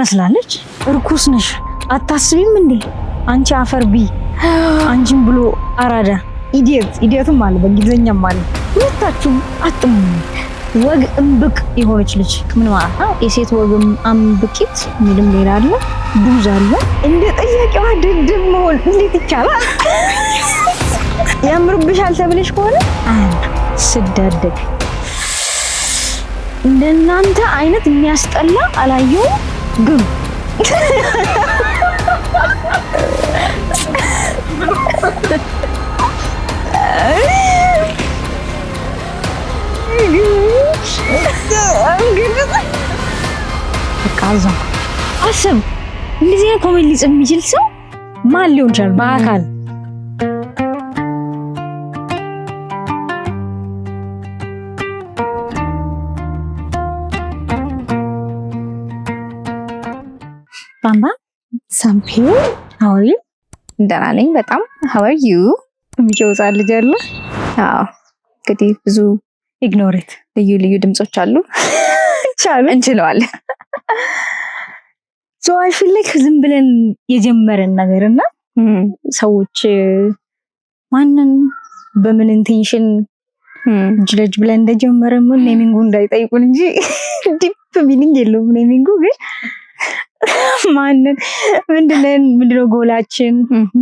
ትመስላለች። እርኩስ ነሽ አታስቢም እንዴ አንቺ አፈርቢ አንቺም ብሎ አራዳ ኢዲየትም አለ በእንግሊዘኛም አለ። ሁለታችሁም አጥሙ ወግ እምብቅ የሆነች ልጅ ምን ማለት ነው? የሴት ወግ አምብቂት ምንም ሌላ አለ ዱዝ አለ። እንደ ጠያቂዋ ድድብ መሆን እንዴት ይቻላል? ያምርብሻል ተብለሽ ከሆነ ስዳደግ እንደናንተ አይነት የሚያስጠላ አላየሁም ግን ካዛ አሰብ እንደዚህ ኮሜዲ ሊጽፍ የሚችል ሰው ማን ሊሆን ይችላል? በአካል ባምባ ሳምፒው how are you? ደህና ነኝ በጣም how are you? የሚጨውጻል ልጅ አለ። አዎ እንግዲህ ብዙ ኢግኖሬት ልዩ ድምጾች አሉ እንችለዋለን። so I feel like ዝም ብለን የጀመረን ነገርና ሰዎች ማንን በምን ኢንቴንሽን ጅለጅ ብለን እንደጀመረን ምን ኔሚንጉ እንዳይጠይቁን እንጂ ዲፕ ሚኒንግ የለውም ኔሚንጉ። ግን ማንን ምንድነው ጎላችን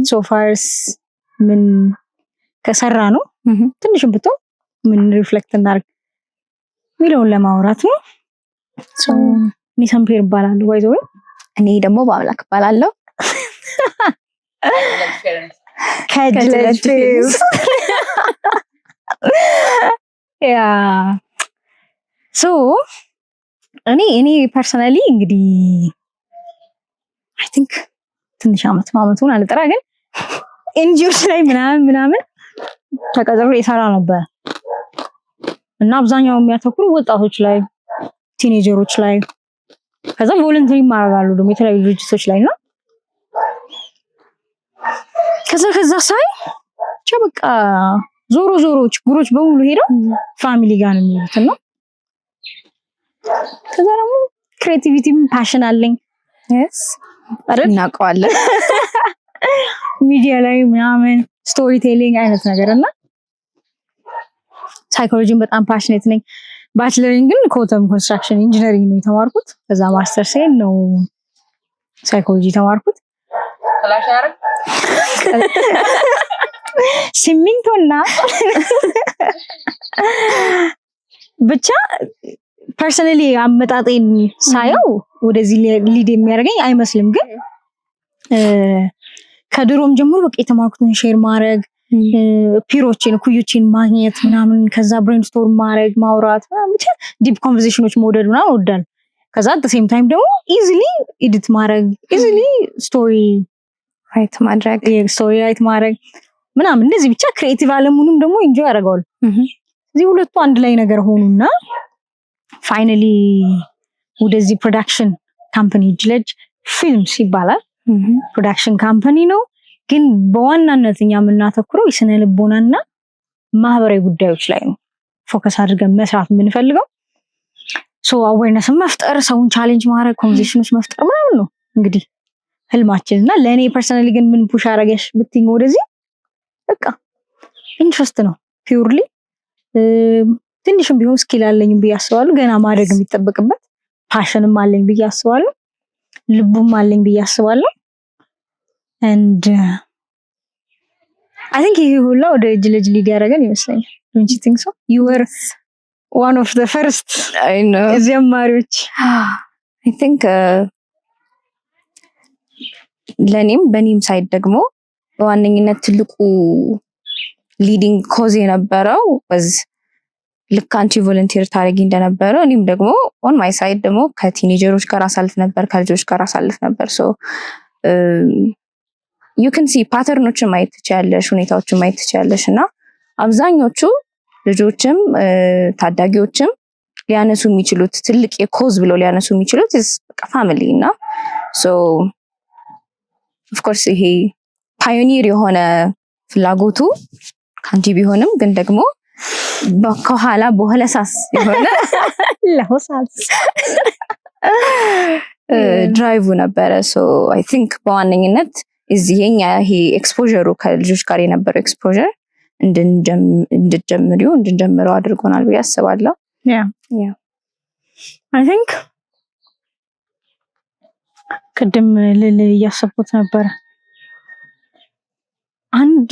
so far ምን ከሰራ ነው ትንሽም ብትሆን ምን ሪፍሌክት እናርግ ሚለውን ለማውራት ነው። so እኔ ሳምፔር እባላለሁ by the way። እኔ ደግሞ በአምላክ እባላለሁ ከጅለጅ ያ so እኔ ፐርሰናሊ እንግዲህ I think ትንሽ አመቱን አልጠራ ግን ኤንጂኦስ ላይ ምናምን ተቀጥሬ ይሰራ ነበር እና አብዛኛው የሚያተኩሩ ወጣቶች ላይ ቲኔጀሮች ላይ ከዛ ቮለንተሪ ማድረጋሉ ደግሞ የተለያዩ ድርጅቶች ላይ ነው። ከዛ ሳይ በቃ ዞሮ ችግሮች በሙሉ ሄደው ፋሚሊ ጋር ነው የሚሉት ነው። ከዛ ደግሞ ክሬቲቪቲም ፓሽን አለኝ yes እናውቀዋለን ሚዲያ ላይ ምናምን ስቶሪ ቴሊንግ አይነት ነገርና ሳይኮሎጂን በጣም ፓሽኔት ነኝ። ባችለሪንግ ግን ኮተም ኮንስትራክሽን ኢንጂነሪንግ ነው የተማርኩት። ከዛ ማስተር ሴን ነው ሳይኮሎጂ ተማርኩት። ክላሽ ያረግ ሲሚንቶና ብቻ ፐርሰናሊ አመጣጤን ሳየው ወደዚህ ሊድ የሚያደርገኝ አይመስልም። ግን ከድሮም ጀምሮ በቃ የተማርኩትን ሼር ማድረግ ፒሮችን ኩዮችን ማግኘት ምናምን ከዛ ብሬንስቶርም ማድረግ ማውራት ምናምን ብቻ ዲፕ ኮንቨርሴሽኖች መውደድ ምናምን ወዳል። ከዛ at the same time ደግሞ ኢዚሊ ኤዲት ማድረግ ኢዚሊ ስቶሪ ራይት ማድረግ ምናምን እንደዚህ ብቻ ክሬቲቭ አለሙንም ደግሞ ኢንጆይ ያደርጋል። እዚህ ሁለቱ አንድ ላይ ነገር ሆኑና ፋይናሊ ወደዚህ ፕሮዳክሽን ካምፓኒ ጅለጅ ፊልምስ ይባላል። ፕሮዳክሽን ካምፓኒ ነው ግን በዋናነት እኛ የምናተኩረው የስነ ልቦናና ማህበራዊ ጉዳዮች ላይ ነው ፎከስ አድርገን መስራት የምንፈልገው። ሶ አዌርነስ መፍጠር፣ ሰውን ቻሌንጅ ማድረግ፣ ኮንቨርሴሽኖች መፍጠር ምናምን ነው እንግዲህ ህልማችንና ለኔ ፐርሰናሊ ግን ምን ፑሽ አረጋሽ ብትኝ ወደዚህ በቃ ኢንትረስት ነው ፒውርሊ ትንሽም ቢሆን ስኪል አለኝ ብዬ አስባለሁ። ገና ማድረግ የሚጠበቅበት ፓሽንም አለኝ ብዬ አስባለሁ። ልቡም አለኝ ብዬ አስባለሁ። and I think he ሁላ ወደ ጅለጅ ሊድ ያደረገን ይመስለኛል። don't you think so? You were one of the first I know ጀማሪዎች I think ለኔም በኔም ሳይድ ደግሞ በዋነኝነት ትልቁ ሊዲንግ ኮዝ የነበረው ልክ አንቺ ቮለንቲር ታረጊ እንደነበረው እኔም ደግሞ ኦን ማይ ሳይድ ደግሞ ከቲኔጀሮች ጋር አሳልፍ ነበር፣ ከልጆች ጋር አሳልፍ ነበር። ሶ you can see ፓተርኖችን ማየት ትችያለሽ፣ ሁኔታዎችን ማየት ትችያለሽ እና አብዛኞቹ ልጆችም ታዳጊዎችም ሊያነሱ የሚችሉት ትልቅ የኮዝ ብለው ሊያነሱ የሚችሉት በቃ ፋሚሊ እና ሶ ኦፍ ኮርስ ይሄ ፓዮኒር የሆነ ፍላጎቱ ካንቺ ቢሆንም ግን ደግሞ በኋላ በኋላሳስ የሆነ ለሆሳስ ድራይቭ ነበረ ሶ አይ ቲንክ በዋነኝነት እዚህኛ ይሄ ኤክስፖዠሩ ከልጆች ጋር የነበረው ኤክስፖዠር እንድንጀምረው አድርጎናል ብዬ አስባለሁ አይ ቲንክ ቅድም እያሰብኩት ነበረ አንድ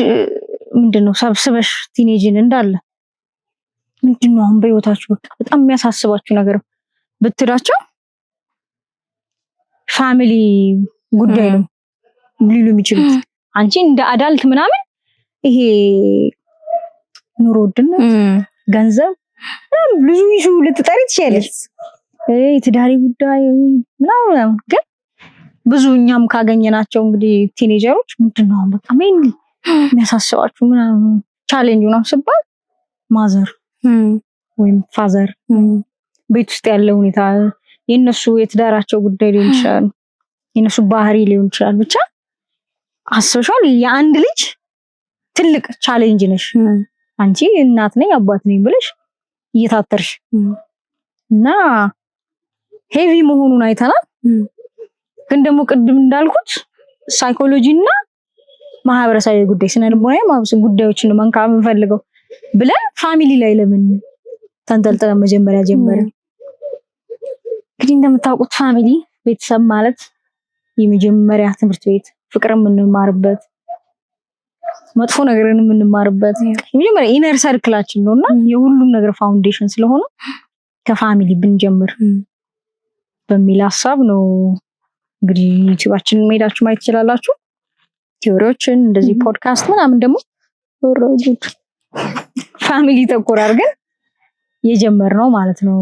ምንድነው ሰብስበሽ ቲኔጅን እንዳለ ምንድነው አሁን በህይወታችሁ በጣም የሚያሳስባችሁ ነገር ብትላቸው ፋሚሊ ጉዳይ ነው ሊሉ የሚችሉት አንቺ እንደ አዳልት ምናምን ይሄ ኑሮ ውድነት ገንዘብ ብዙ ይሹ ልትጠሪ ትችያለሽ የትዳሪ ጉዳይ ምናምን ግን ብዙ እኛም ካገኘናቸው እንግዲህ ቲኔጀሮች ምንድነው በቃ ሜን የሚያሳስባችሁ ምናምን ቻሌንጅ ነው ሲባል ማዘር ወይም ፋዘር ቤት ውስጥ ያለው ሁኔታ የነሱ የትዳራቸው ጉዳይ ሊሆን ይችላል የነሱ ባህሪ ሊሆን ይችላል ብቻ አስበሻል የአንድ ልጅ ትልቅ ቻሌንጅ ነሽ አንቺ እናት ነኝ አባት ነኝ ብለሽ እየታተርሽ እና ሄቪ መሆኑን አይተናል ግን ደግሞ ቅድም እንዳልኩት ሳይኮሎጂ እና ማህበረሰባዊ ጉዳይ ስነልቦናዊ ማህበረሰብ ጉዳዮችን መንካም እንፈልገው ብለን ፋሚሊ ላይ ለምን ተንጠልጥለን መጀመሪያ ጀመረ እንግዲህ እንደምታውቁት ፋሚሊ ቤተሰብ ማለት የመጀመሪያ ትምህርት ቤት ፍቅርን የምንማርበት መጥፎ ነገርን የምንማርበት የመጀመሪያ ኢነር ሰርክላችን ነውና የሁሉም ነገር ፋውንዴሽን ስለሆነ ከፋሚሊ ብንጀምር በሚል ሐሳብ ነው እንግዲህ ዩቲዩባችንን ሄዳችሁ ማየት ትችላላችሁ ቲዮሪዎችን እንደዚህ ፖድካስት ምናምን ደግሞ ወረዱት ፋሚሊ ተኮር አድርገን የጀመርነው ማለት ነው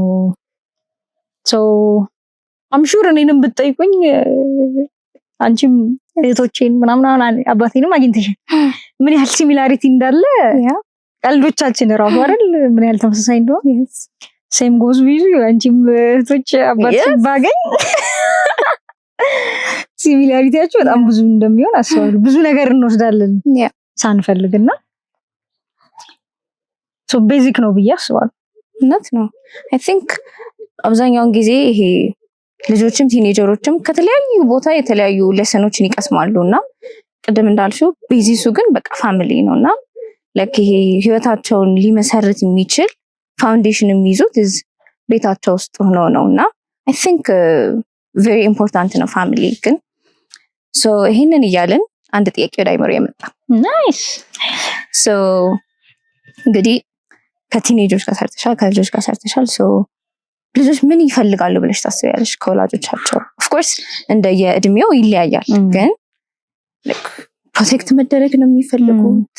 ሶ አም ሹር እኔንም ብትጠይቁኝ አንቺም እህቶቼን ምናምን አባቴንም አግኝተሽ ምን ያህል ሲሚላሪቲ እንዳለ ቀልዶቻችን ራሱ አይደል ምን ያህል ተመሳሳይ እንደሆነ ሴም ጎዝ ዊዝ አንቺም እህቶች አባቴን ባገኝ ሲሚላሪቲያቸው በጣም ብዙ እንደሚሆን አስባለሁ ብዙ ነገር እንወስዳለን ሳንፈልግና ሶ ቤዚክ ነው ብዬ አስባለሁ እናት ነው አይ ቲንክ አብዛኛውን ጊዜ ይሄ ልጆችም ቲኔጀሮችም ከተለያዩ ቦታ የተለያዩ ሌሰኖችን ይቀስማሉና ቅድም እንዳልሽው ቤዚሱ ግን በቃ ፋሚሊ ነውና ለክ ይሄ ህይወታቸውን ሊመሰርት የሚችል ፋውንዴሽን የሚይዙት ቤታቸው ውስጥ ሆነው ነውና አይ ቲንክ very important ነው ፋሚሊ ግን ሶ ይሄንን እያልን አንድ ጥያቄ ወደ አይምሮ የመጣ ናይስ ሶ እንግዲህ ከቲኔጀሮች ጋር ሰርተሻል ከልጆች ጋር ሰርተሻል ሶ ልጆች ምን ይፈልጋሉ ብለሽ ታስቢያለሽ ከወላጆቻቸው ኦፍ ኮርስ እንደ የእድሜው ይለያያል ግን ፕሮቴክት መደረግ ነው የሚፈልጉት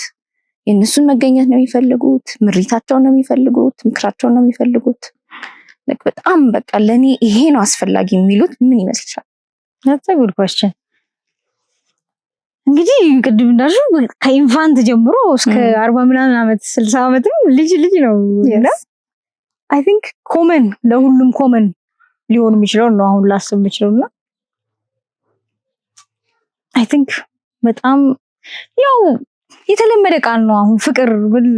የነሱን መገኘት ነው የሚፈልጉት ምሪታቸው ነው የሚፈልጉት ምክራቸው ነው የሚፈልጉት በጣም በቃ ለኔ ይሄ ነው አስፈላጊ የሚሉት ምን ይመስልሻል that's a good question እንግዲህ ቅድም እንዳልሽው ከኢንፋንት ጀምሮ እስከ 40 ምናምን አመት 60 አመትም ልጅ ነው እና I think ኮመን ለሁሉም ኮመን ሊሆን የሚችለው ነው አሁን ላስብ የምችለውና I think በጣም ያው የተለመደ ቃል ነው አሁን ፍቅር ብል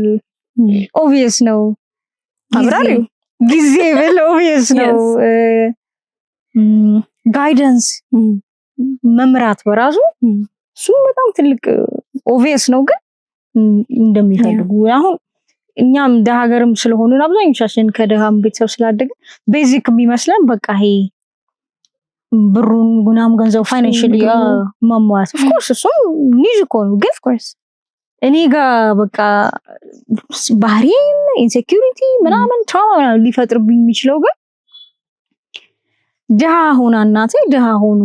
obvious ነው አብራሪው ጊዜ ብል obvious ነው ጋይደንስ መምራት በራሱ እሱ በጣም ትልቅ obvious ነው ግን እንደሚፈልጉ አሁን እኛም ደሃገርም ስለሆነን አብዛኞቻችን ከደሃም ቤተሰብ ስላደገ ቤዚክ የሚመስለን በቃ ይሄ ብሩን ጉናም ገንዘብ ፋይናንሻሊ ማሟላት of course እሱ ኒድ እኮ ነው ግን of course እኔ ጋር በቃ ባህሪን ኢንሴኩሪቲ ምናምን ትራውማ ሊፈጥርብኝ የሚችለው ግን ደሃ ሆና እናቴ ደሃ ሆኑ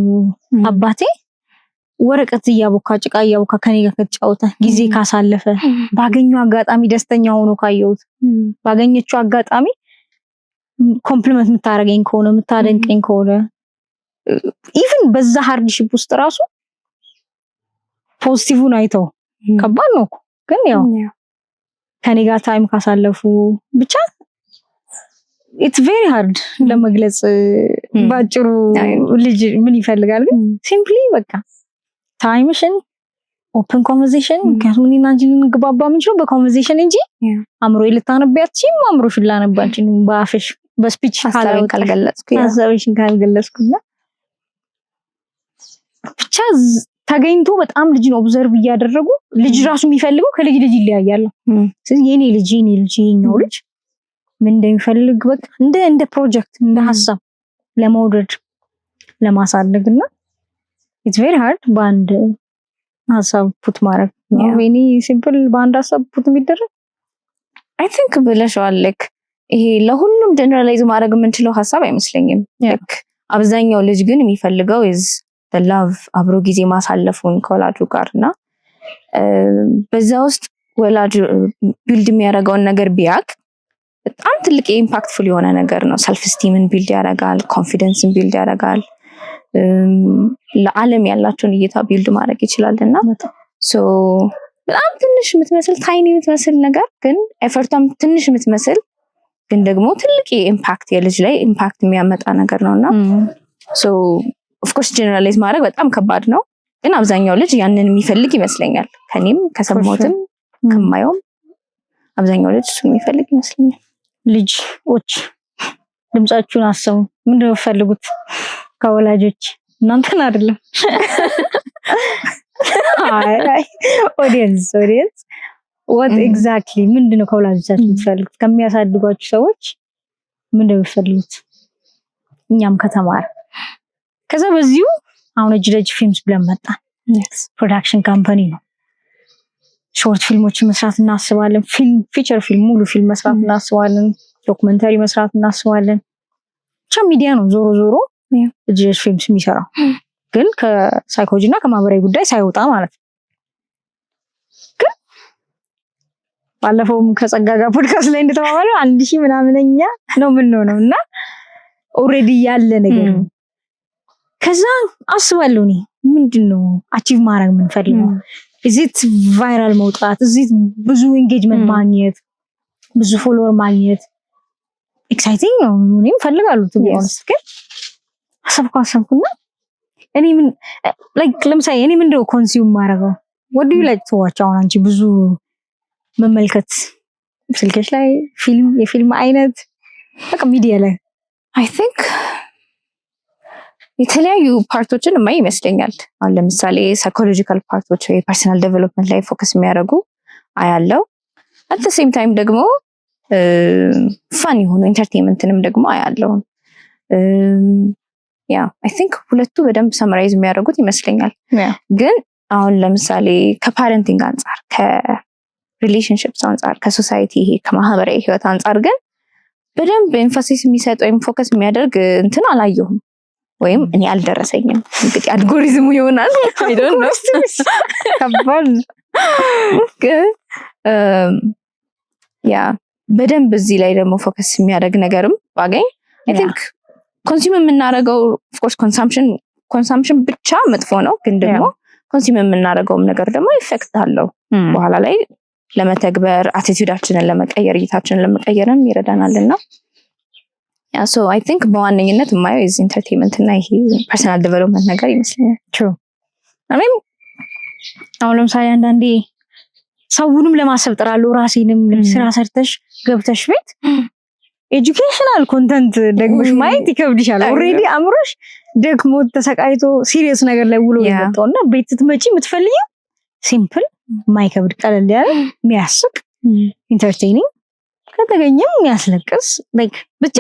አባቴ ወረቀት እያቦካ ጭቃ እያቦካ ከኔ ጋር ከተጫወተ ጊዜ ካሳለፈ ባገኘው አጋጣሚ ደስተኛ ሆኖ ካየሁት ባገኘችው አጋጣሚ ኮምፕሊመንት የምታረገኝ ከሆነ የምታደንቀኝ ከሆነ ኢቭን በዛ ሃርድሺፕ ውስጥ ራሱ ፖዚቲቭን አይተው ከባድ ነው ግን ያው ከኔ ጋር ታይም ካሳለፉ ብቻ it's very hard ለመግለጽ ባጭሩ ልጅ ምን ይፈልጋል ግን ሲምፕሊ በቃ ታይምሽን ኦፕን ኮንቨርሴሽን ከምን እናንቺ ግባባ ምንጭው በኮንቨርሴሽን እንጂ አምሮ ይልታነብያችም አምሮሽን ላነባችን ባፍሽ በስፒች ካልገለጽኩ ያዛውሽን ካልገለጽኩና ብቻ ተገኝቶ በጣም ልጅን ኦብዘርቭ እያደረጉ ልጅ ራሱ የሚፈልገው ከልጅ ልጅ ይለያያል። ስለዚህ የኔ ልጅ ነው ልጅ ምን እንደሚፈልግ በቃ እንደ ፕሮጀክት እንደ ሐሳብ ለመውደድ ለማሳደግና it's very hard ባንድ ሐሳብ ፑት ማድረግ ነው ቬኒ ሲምፕል ባንድ ሐሳብ ፑት የሚደረግ I think ብለሽዋል like ይሄ ለሁሉም ጀነራላይዝ ማድረግ የምንችለው ሐሳብ አይመስለኝም like አብዛኛው ልጅ ግን የሚፈልገው is the love አብሮ ጊዜ ማሳለፉን ከወላጁ ጋርና በዛ ውስጥ ወላጅ ቢልድ የሚያደርገውን ነገር ቢያቅ በጣም ትልቅ ኢምፓክትፉል የሆነ ነገር ነው ሰልፍ ስቲምን ቢልድ ያደርጋል ኮንፊደንስን ቢልድ ያደርጋል ለዓለም ያላቸውን እይታ ቢልድ ማድረግ ይችላልና ሶ በጣም ትንሽ የምትመስል ታይኒ የምትመስል ነገር ግን ኤፈርቷም ትንሽ የምትመስል ግን ደግሞ ትልቅ ኢምፓክት የልጅ ላይ ኢምፓክት የሚያመጣ ነገር ነውና ሶ ኦፍ ኮርስ ጀነራላይዝ ማድረግ በጣም ከባድ ነው ግን አብዛኛው ልጅ ያንን የሚፈልግ ይመስለኛል ከኔም ከሰሞትም ከማየውም አብዛኛው ልጅ እሱን የሚፈልግ ይመስለኛል ልጆች ድምጻችሁን አሰሙ ምንድነው ፈልጉት ከወላጆች እናንተን አይደለም አይ ኦዲየንስ what exactly ምንድነው ከወላጆቻችሁ የምትፈልጉት ከሚያሳድጓችሁ ሰዎች ምንድነው የምትፈልጉት እኛም ከተማር ከዛ በዚሁ አሁን እጅ ፊልምስ ብለን መጣን ፕሮዳክሽን ካምፓኒ ነው ሾርት ፊልሞችን መስራት እናስባለን ፊልም ፊቸር ፊልም ሙሉ ፊልም መስራት እናስባለን ዶክመንታሪ መስራት እናስባለን ብቻ ሚዲያ ነው ዞሮ እጅ ፊልምስ የሚሰራው ግን ከሳይኮሎጂ እና ከማህበራዊ ጉዳይ ሳይወጣ ማለት ነው ግን ባለፈውም ከጸጋጋ ፖድካስት ላይ እንደተባባለው 1000 ምናምንኛ ነው እና ኦሬዲ ያለ ነገር ነው ከዛ አስባለሁ እኔ ምንድነው አቺቭ ማድረግ የምንፈልገው is it viral መውጣት is it ብዙ engagement ማግኘት ብዙ ፎሎወር ማግኘት exciting ነው እኔም ፈልጋለሁ to be honest ግን አሰብኩና እኔ ምን like ለምሳሌ እኔ ምንድነው ኮንሱም ማድረገው what do you like to watch አሁን አንቺ ብዙ መመልከት ስልክሽ ላይ የፊልም አይነት በቃ ሚዲያ ላይ I think የተለያዩ ፓርቶችን ማይ ይመስለኛል አሁን ለምሳሌ ሳይኮሎጂካል ፓርቶች ወይ ፐርሰናል ዴቨሎፕመንት ላይ ፎከስ የሚያደርጉ አያለው at the same time ደግሞ ፋን የሆኑ ኢንተርቴይንመንትንም ደግሞ አያለው I think ሁለቱ በደንብ ሰመራይዝ የሚያደርጉት ይመስለኛል ግን አሁን ለምሳሌ ከፓረንቲንግ አንፃር ከሪሌሽንሺፕስ አንፃር ከሶሳይቲ ይሄ ከማህበራዊ ህይወት አንፃር ግን በደንብ ኤምፋሲስ የሚሰጥ ወይም ፎከስ የሚያደርግ እንትን አላየሁም ወይም እኔ አልደረሰኝም እንግዲህ አልጎሪዝሙ ይሆናል I don't know ከባድ በደንብ እዚህ ላይ ደግሞ ፎከስ የሚያደርግ ነገርም ባገኝ I think ኮንሱም የምናደርገው of course ኮንሰምፕሽን ብቻ መጥፎ ነው ግን ደግሞ ኮንሱም የምናደርገውም ነገር ደግሞ ኢፌክት አለው በኋላ ላይ ለመተግበር አቲቲዩዳችንን ለመቀየር እይታችንን ለመቀየርም ይረዳናልና so I think በዋነኝነት ማየው is entertainment እና ይሄ personal development ነገር ይመስለኛል true I mean አሁን ለምሳሌ አንዳንዴ ሰውንም ለማሰብ ጥራለሁ ራሴንም ስራ ሰርተሽ ገብተሽ ቤት ኤጁኬሽናል ኮንተንት ደግሞሽ ማየት ይከብድሻል ኦሬዲ አምሮሽ ደግሞ ተሰቃይቶ ሲሪየስ ነገር ላይ ውሎ የመጣውና ቤት ስትመጪ የምትፈልጊው ሲምፕል ማይከብድ ቀለል ያለ የሚያስቅ ኢንተርቴይኒንግ ከተገኘም የሚያስለቅስ like ብቻ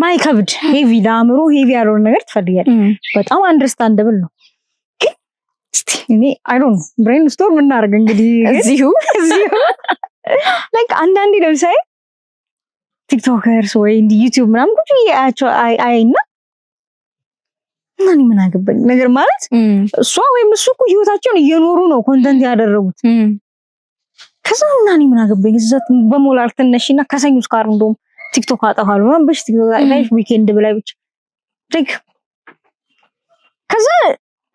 ማይከብድ ሄቪ ዳምሮ ሄቪ ያለው ነገር ትፈልጊያለሽ በጣም አንደርስታንደብል ነው እስቲ እኔ I don't know ብሬንስቶርም እናደርግ እንግዲህ እዚሁ like አንዳንዴ ለምሳሌ ቲክቶከርስ ወይ ዩቲዩብ ምናምን ቁጭ ያያቸው አይና ምን አገባኝ ነገር ማለት እሷ ወይም እሱ እኮ ህይወታቸውን እየኖሩ ነው ኮንተንት ያደረጉት ከዛ ምን አገባኝ እዛት በሞላር ተነሽና ከሰኞ እስከ ዓርብ እንደውም ቲክቶክ አጠፋለሁ ምናምን በሽ ቲክቶክ ላይ ዊኬንድ ብላይ ብቻ like ከዛ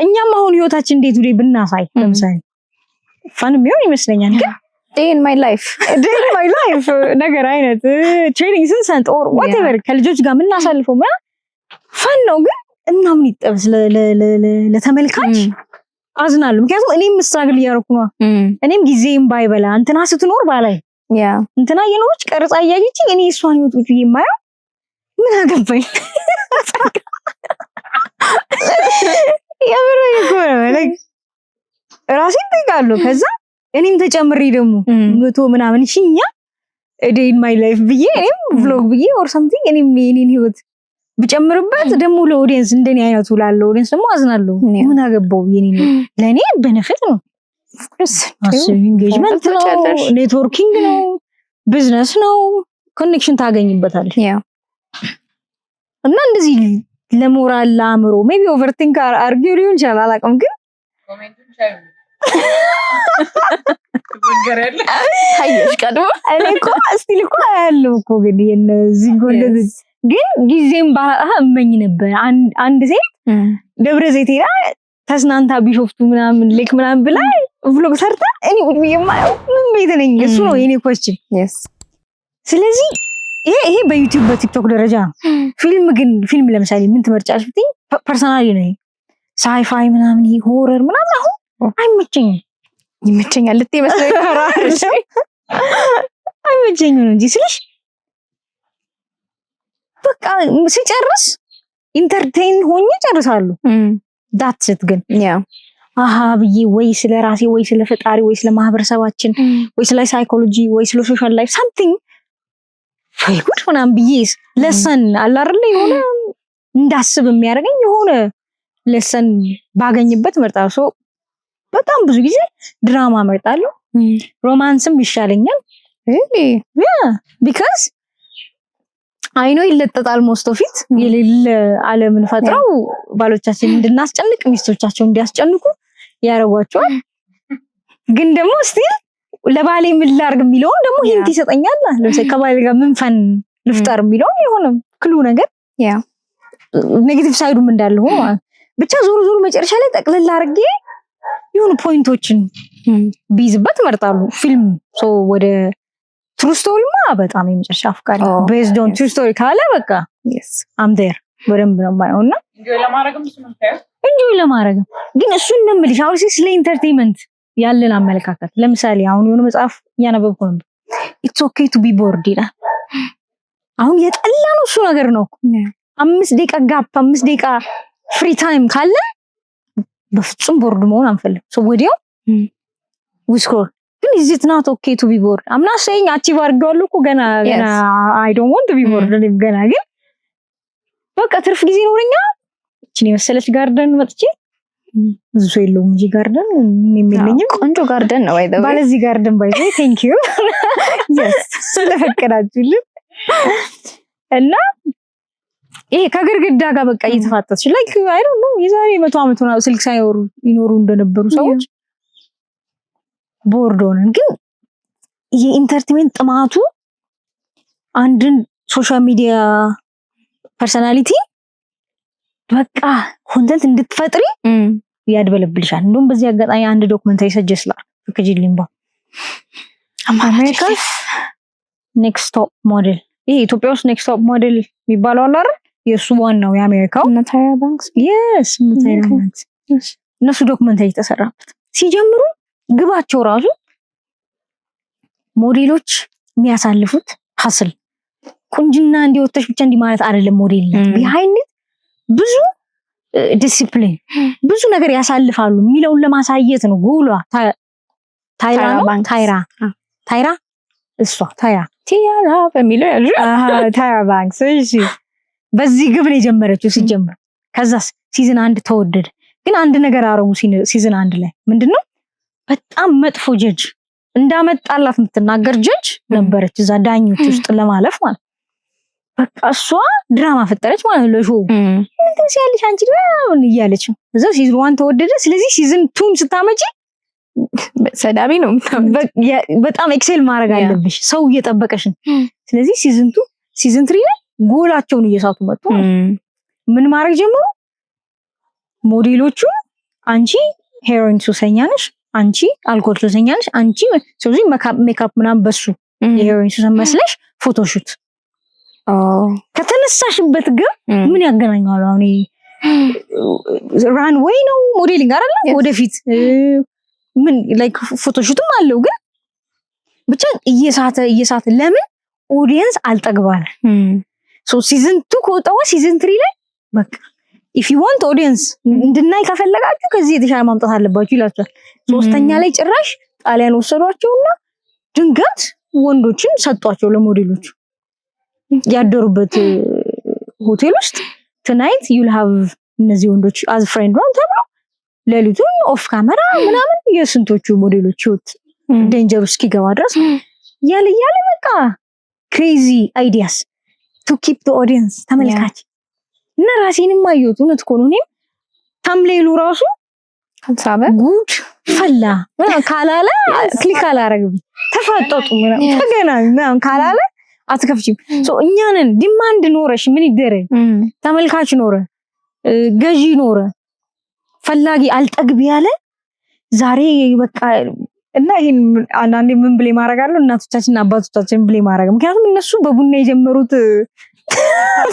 እኛም አሁን ህይወታችን እንዴት ወደ ብናሳይ ለምሳሌ ፋን የሚሆን ይመስለኛል ግን day in my life ነገር አይነት ትሬኒንግ ስንሰጥ or whatever ከልጆች ጋር ምናሳልፈው ፋን ነው ግን እና ምን ይጠብስ ለተመልካች አዝናለሁ ምክንያቱም እኔም ስትራግል እያደረኩ ነው እኔም ጊዜም ባይበላ እንትና ስትኖር ባላይ እንትና የኖርች ቀርጻ እያየች እኔ እሷን ህይወት ውጪ የማየው ምን አገባኝ ራሴን ጠይቃለሁ። ከዛ እኔም ተጨምሬ ደግሞ 100 ምናምን ሺኛ day in my life ብዬ እኔም vlog ብዬ or something እኔም የኔን ህይወት ብጨምርበት ደግሞ ለኦዲየንስ እንደኔ አይነቱ ላለው ኦዲየንስ ደግሞ አዝናለሁ። ምን አገባው የኔ ለኔ ቤኔፊት ነው። ኢንጌጅመንት ነው፣ ኔትወርኪንግ ነው፣ ቢዝነስ ነው፣ ኮኔክሽን ታገኝበታለሽ። እና እንደዚህ ለሞራል ለአእምሮ ሜቢ ኦቨርቲንክ አርጊው ሊሆን ይችላል አላውቅም፣ ግን ኮሜንቱን ቻዩ ወገረለ ታየሽ ቀድሞ እኔ እኮ እስቲል እኮ ያለው እኮ ግን የነዚህ ጎንደዝ ግን ጊዜም ባላህ እመኝ ነበር። አንድ ሴት ደብረ ዘይት ሄዳ ተስናንታ ቢሾፍቱ ምናምን ሌክ ምናምን ብላ vlog ሰርታ እኔ የማየው ምን ቤት ነኝ? እሱ ነው የኔ question። ስለዚህ ይሄ በዩቲዩብ በቲክቶክ ደረጃ ፊልም ለምሳሌ ምን ትመርጫለሽ ብትይ ፐርሰናሊ ነው ሳይፋይ ምናምን ሆረር ምናምን አሁን አይመቸኝም። ይመቸኛል ልትይ መስሎኝ ተራራሽ አይመቸኝም ነው እንጂ ስልሽ በቃ ሲጨርስ ኢንተርቴይን ሆኜ ጨርሳለሁ። ዳትስ ግን አሃ ብዬ ወይ ስለ ራሴ ወይ ስለ ፈጣሪ ወይ ስለ ማህበረሰባችን ወይ ስለ ሳይኮሎጂ ወይ ስለ ሶሻል ላይፍ ሳምቲንግ ፈይጉድ ምናምን ብዬ ለሰን አለ አይደል የሆነ እንዳስብ የሚያደርገኝ የሆነ ለሰን ባገኝበት መርጣለሁ። ሶ በጣም ብዙ ጊዜ ድራማ መርጣለሁ። ሮማንስም ይሻለኛል because አይኖ ይለጠጣል ሞስት ኦፍ ኢት የሌለ ዓለምን ፈጥረው ባሎቻችን እንድናስጨንቅ ሚስቶቻቸው እንዲያስጨንቁ ያረጋቸዋል። ግን ደግሞ ስቲል ለባሌ ምን ላርግ የሚለው ደግሞ ሂንት ይሰጠኛል። ለምሳሌ ከባሌ ጋር ምን ፈን ልፍጠር የሚለው የሆነ ክሉ ነገር ኔጌቲቭ ሳይዱም እንዳለው ብቻ ዞሮ መጨረሻ ላይ ጠቅለል አድርጌ የሆኑ ፖይንቶችን ቢዝበት መርጣለሁ። ፊልም ሶ ወደ ትሩ ስቶሪ በጣም የመጨረሻ አፍቃሪ based on true story ካለ በቃ I'm there በደንብ ነው የማየውና ኢንጆይ ለማድረግም ግን እሱን ነው የምልሽ። አሁን ስለ ኢንተርቴይንመንት ያለን አመለካከት ለምሳሌ አሁን የሆነ መጽሐፍ እያነበብኩ ነበር it's okay to be bored ይላል። አሁን የጠላነው እሱ ነገር ነው። 5 ደቂቃ ጋፕ 5 ደቂቃ ፍሪ ታይም ካለ በፍጹም ቦርድ መሆን አንፈልግም። ሶ ወዲያው we scroll ግን is it not okay to be bored? I'm not saying achieve አድርገዋለሁ እኮ ገና I don't want to be bored ገና ግን በቃ ትርፍ ጊዜ ኖረኛ እቺ ነው መሰለች ጋርደን መጥቼ ብዙ ሰው የለውም እንጂ ጋርደን የሚመለኝም ቆንጆ ጋርደን ነው አይደል? ባለዚህ ጋርደን ባይ ዘ thank you yes ስለፈቀዳችሁልኝ እና ይሄ ከግርግዳ ጋር በቃ እየተፋጠች like I don't know የዛሬ 100 ዓመት ነው ስልክ ሳይኖሩ ይኖሩ እንደነበሩ ሰዎች ቦርድ ሆነን ግን የኢንተርቴይንመንት ጥማቱ አንድን ሶሻል ሚዲያ ፐርሰናሊቲ በቃ ኮንተንት እንድትፈጥሪ ያድበለብልሻል። እንደውም በዚህ አጋጣሚ አንድ ዶክመንታሪ ሰጀስት ላድርግ ከጂሊምባ አሜሪካስ ኔክስት ቶፕ ሞዴል ይሄ ኢትዮጵያ ውስጥ ኔክስት ቶፕ ሞዴል የሚባለው አለ አይደል? የሱ ዋናው የአሜሪካው ናታያ ባንክስ ናታያ ባንክስ እነሱ ዶክመንታሪ ተሰራበት ሲጀምሩ ግባቸው ራሱ ሞዴሎች የሚያሳልፉት ሀስል ቁንጅና እንዲወጣሽ ብቻ እንዲ ማለት አይደለም። ሞዴል ቢሃይንድ ብዙ ዲሲፕሊን ብዙ ነገር ያሳልፋሉ የሚለውን ለማሳየት ነው ጎሏ። ታይራ እሷ ታይራ በሚለው ያዙ ታይራ ባንክስ እሺ በዚህ ግብ ነው የጀመረችው ሲጀምር። ከዛስ ሲዝን 1 ተወደደ። ግን አንድ ነገር አረሙ ሲዝን 1 ላይ ምንድነው በጣም መጥፎ ጀጅ እንዳመጣላት የምትናገር ጀጅ ነበረች እዛ ዳኞች ውስጥ ለማለፍ ማለት በቃ እሷ ድራማ ፈጠረች ማለት ነው ለሾው እንትን ሲያልሽ አንቺ ምን እያለች እዛ ሲዝን 1 ተወደደ። ስለዚህ ሲዝን 2 ስታመጪ ሰዳቢ ነው በጣም ኤክሴል ማድረግ አለብሽ ሰው እየጠበቀሽ። ስለዚህ ሲዝን 2 ሲዝን 3 ላይ ጎላቸውን እየሳቱ መጡ። ምን ማድረግ ጀመሩ ሞዴሎቹ አንቺ ሄሮይን ሱሰኛ ነሽ፣ አንቺ አልኮል ሱሰኛ ነሽ፣ አንቺ ስለዚህ ሜካፕ ምናምን በሱ የሄሮይን ሱሰኛ መስለሽ ፎቶሹት ከተነሳሽበት ግን ምን ያገናኛል? አሁን ራን ወይ ነው ሞዴሊንግ አይደል? ወደፊት ምን ላይክ ፎቶሹትም አለው ግን ብቻ እየሳተ ለምን ኦዲየንስ አልጠግባለ። ሶ ሲዝን 2 ከወጣው ሲዝን 3 ላይ በቃ if you want audience እንድናይ ከፈለጋችሁ ከዚህ የተሻለ ማምጣት አለባችሁ ይላችኋል። ሶስተኛ ላይ ጭራሽ ጣሊያን ወሰዷቸውና ድንገት ወንዶችን ሰጧቸው ለሞዴሎች ያደሩበት ሆቴል ውስጥ tonight you'll have እነዚህ ወንዶች as friend run ተብሎ ለሊቱን ኦፍ ካሜራ ምናምን የስንቶቹ ሞዴሎች ህይወት ዴንጀር ውስጥ ይገባ ድረስ ያለ በቃ crazy ideas to keep the audience ተመልካች እና ራሴንም አየሁት እውነት እኮ ነው። እኔም ታምሌሉ ራሱ ሀሳብ ጉድ ፈላ ካላለ ክሊክ አላረግም ተፋጠጡ ምናምን ተገናኙ ምናምን ካላለ አትከፍቺም። ሶ እኛንን ዲማንድ ኖረሽ ምን ይደረግ ተመልካች ኖረ ገዢ ኖረ ፈላጊ አልጠግብ ያለ ዛሬ በቃ እና ይሄን አንዳንዴ ምን ብሌ ማረጋለሁ እናቶቻችንና አባቶቻችን ብሌ ማረጋ ምክንያቱም እነሱ በቡና የጀመሩት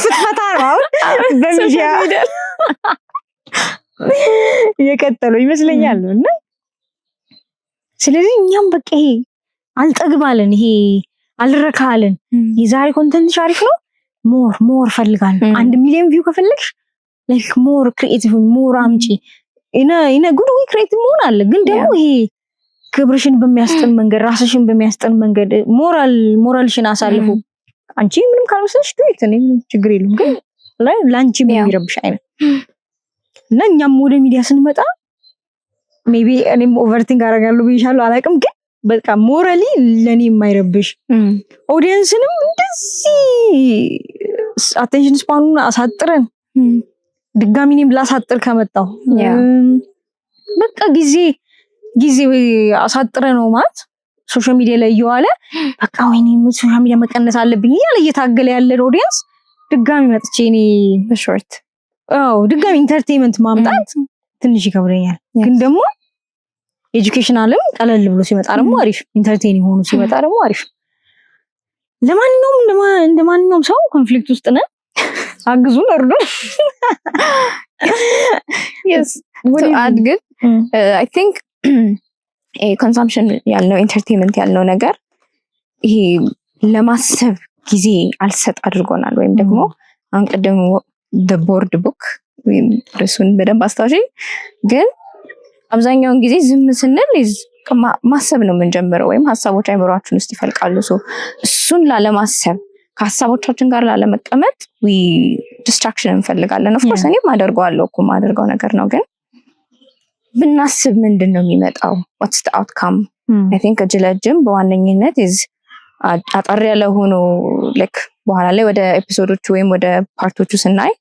ፍትፈታ ነው በሚዲያ የቀጠሉ ይመስለኛል። እና ስለዚህ እኛም በቃ ይሄ አልጠግባለን ይሄ አልረካለን የዛሬ ኮንተንት አሪፍ ነው ሞር ፈልጋለሁ 1 ሚሊዮን ቪው ከፈለግሽ like more creative more አምጪ እነ ጉድ ወይ ክሬቲቭ መሆን አለ ግን ደግሞ ይሄ ክብርሽን በሚያስጠን መንገድ ራስሽን በሚያስጠን መንገድ ሞራልሽን አሳልፉ አንቺ ምንም ካልወሰንሽ ዱይት እኔ ችግር የለም ግን ላንቺ የሚረብሽ አይነት እና እኛም ወደ ሚዲያ ስንመጣ ሜቢ እኔም ኦቨርቲንግ አደርጋለሁ ብዬሻለሁ አላውቅም ግን በቃ ሞራሊ ለኔ የማይረብሽ ኦዲየንስንም እንደዚህ አቴንሽን ስፓኑን አሳጥረን ድጋሚ እኔም ላሳጥር ከመጣው በቃ ጊዜ አሳጥረ ነው ማለት ሶሻል ሚዲያ ላይ እየዋለ በቃ ወይኔ ሶሻል ሚዲያ መቀነስ አለብኝ እያለ እየታገለ ያለ ኦዲየንስ ድጋሚ መጥቼ እኔ በሾርት ድጋሚ ኢንተርቴይንመንት ማምጣት ትንሽ ይከብደኛል ግን ደግሞ ኤጁኬሽናልም ቀለል ብሎ ሲመጣ ደግሞ አሪፍ ኢንተርቴይኒንግ ሆኖ ሲመጣ ደግሞ አሪፍ ለማንኛውም እንደማንኛውም ሰው ኮንፍሊክት ውስጥ ነን አግዙን እርዱን yes so add good I think consumption ያልነው ኢንተርቴይንመንት ያልነው ነገር ይሄ ለማሰብ ጊዜ አልሰጥ አድርጎናል ወይም ደግሞ አንቀደም the board book ወይም ርዕሱን በደንብ አስታውሺ ግን አብዛኛውን ጊዜ ዝም ስንል ማሰብ ነው የምንጀምረው ወይም ሐሳቦች አይምሮአችን ውስጥ ይፈልቃሉ እሱን ላለማሰብ ከሐሳቦቻችን ጋር ላለመቀመጥ we distraction እንፈልጋለን of course እኔም አደርገዋለሁ እኮ ማደርገው ነገር ነው ግን ብናስብ ምንድነው የሚመጣው what's the outcome I think እጅለጅም በዋነኝነት is አጣር ያለ ሆኖ like በኋላ ላይ ወደ ኤፒሶዶቹ ወይም ወደ ፓርቶቹ ስናይ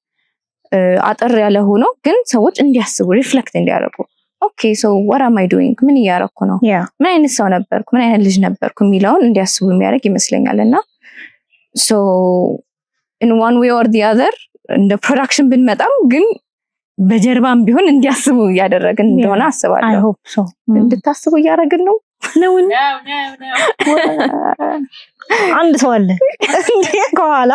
አጣር ያለ ሆኖ ግን ሰዎች እንዲያስቡ ሪፍሌክት እንዲያደርጉ okay so what am I doing ምን ያረኩ ነው ምን አይነት ሰው ነበርኩ ምን አይነት ልጅ ነበርኩ የሚለውን እንዲያስቡ የሚያደርግ ይመስለኛልና so in one way or the other እንደ ፕሮዳክሽን ብንመጣም ግን በጀርባም ቢሆን እንዲያስቡ ያደረግን እንደሆነ አስባለሁ I hope so እንድታስቡ ያደረግን ነው አንድ ሰው አለ ከኋላ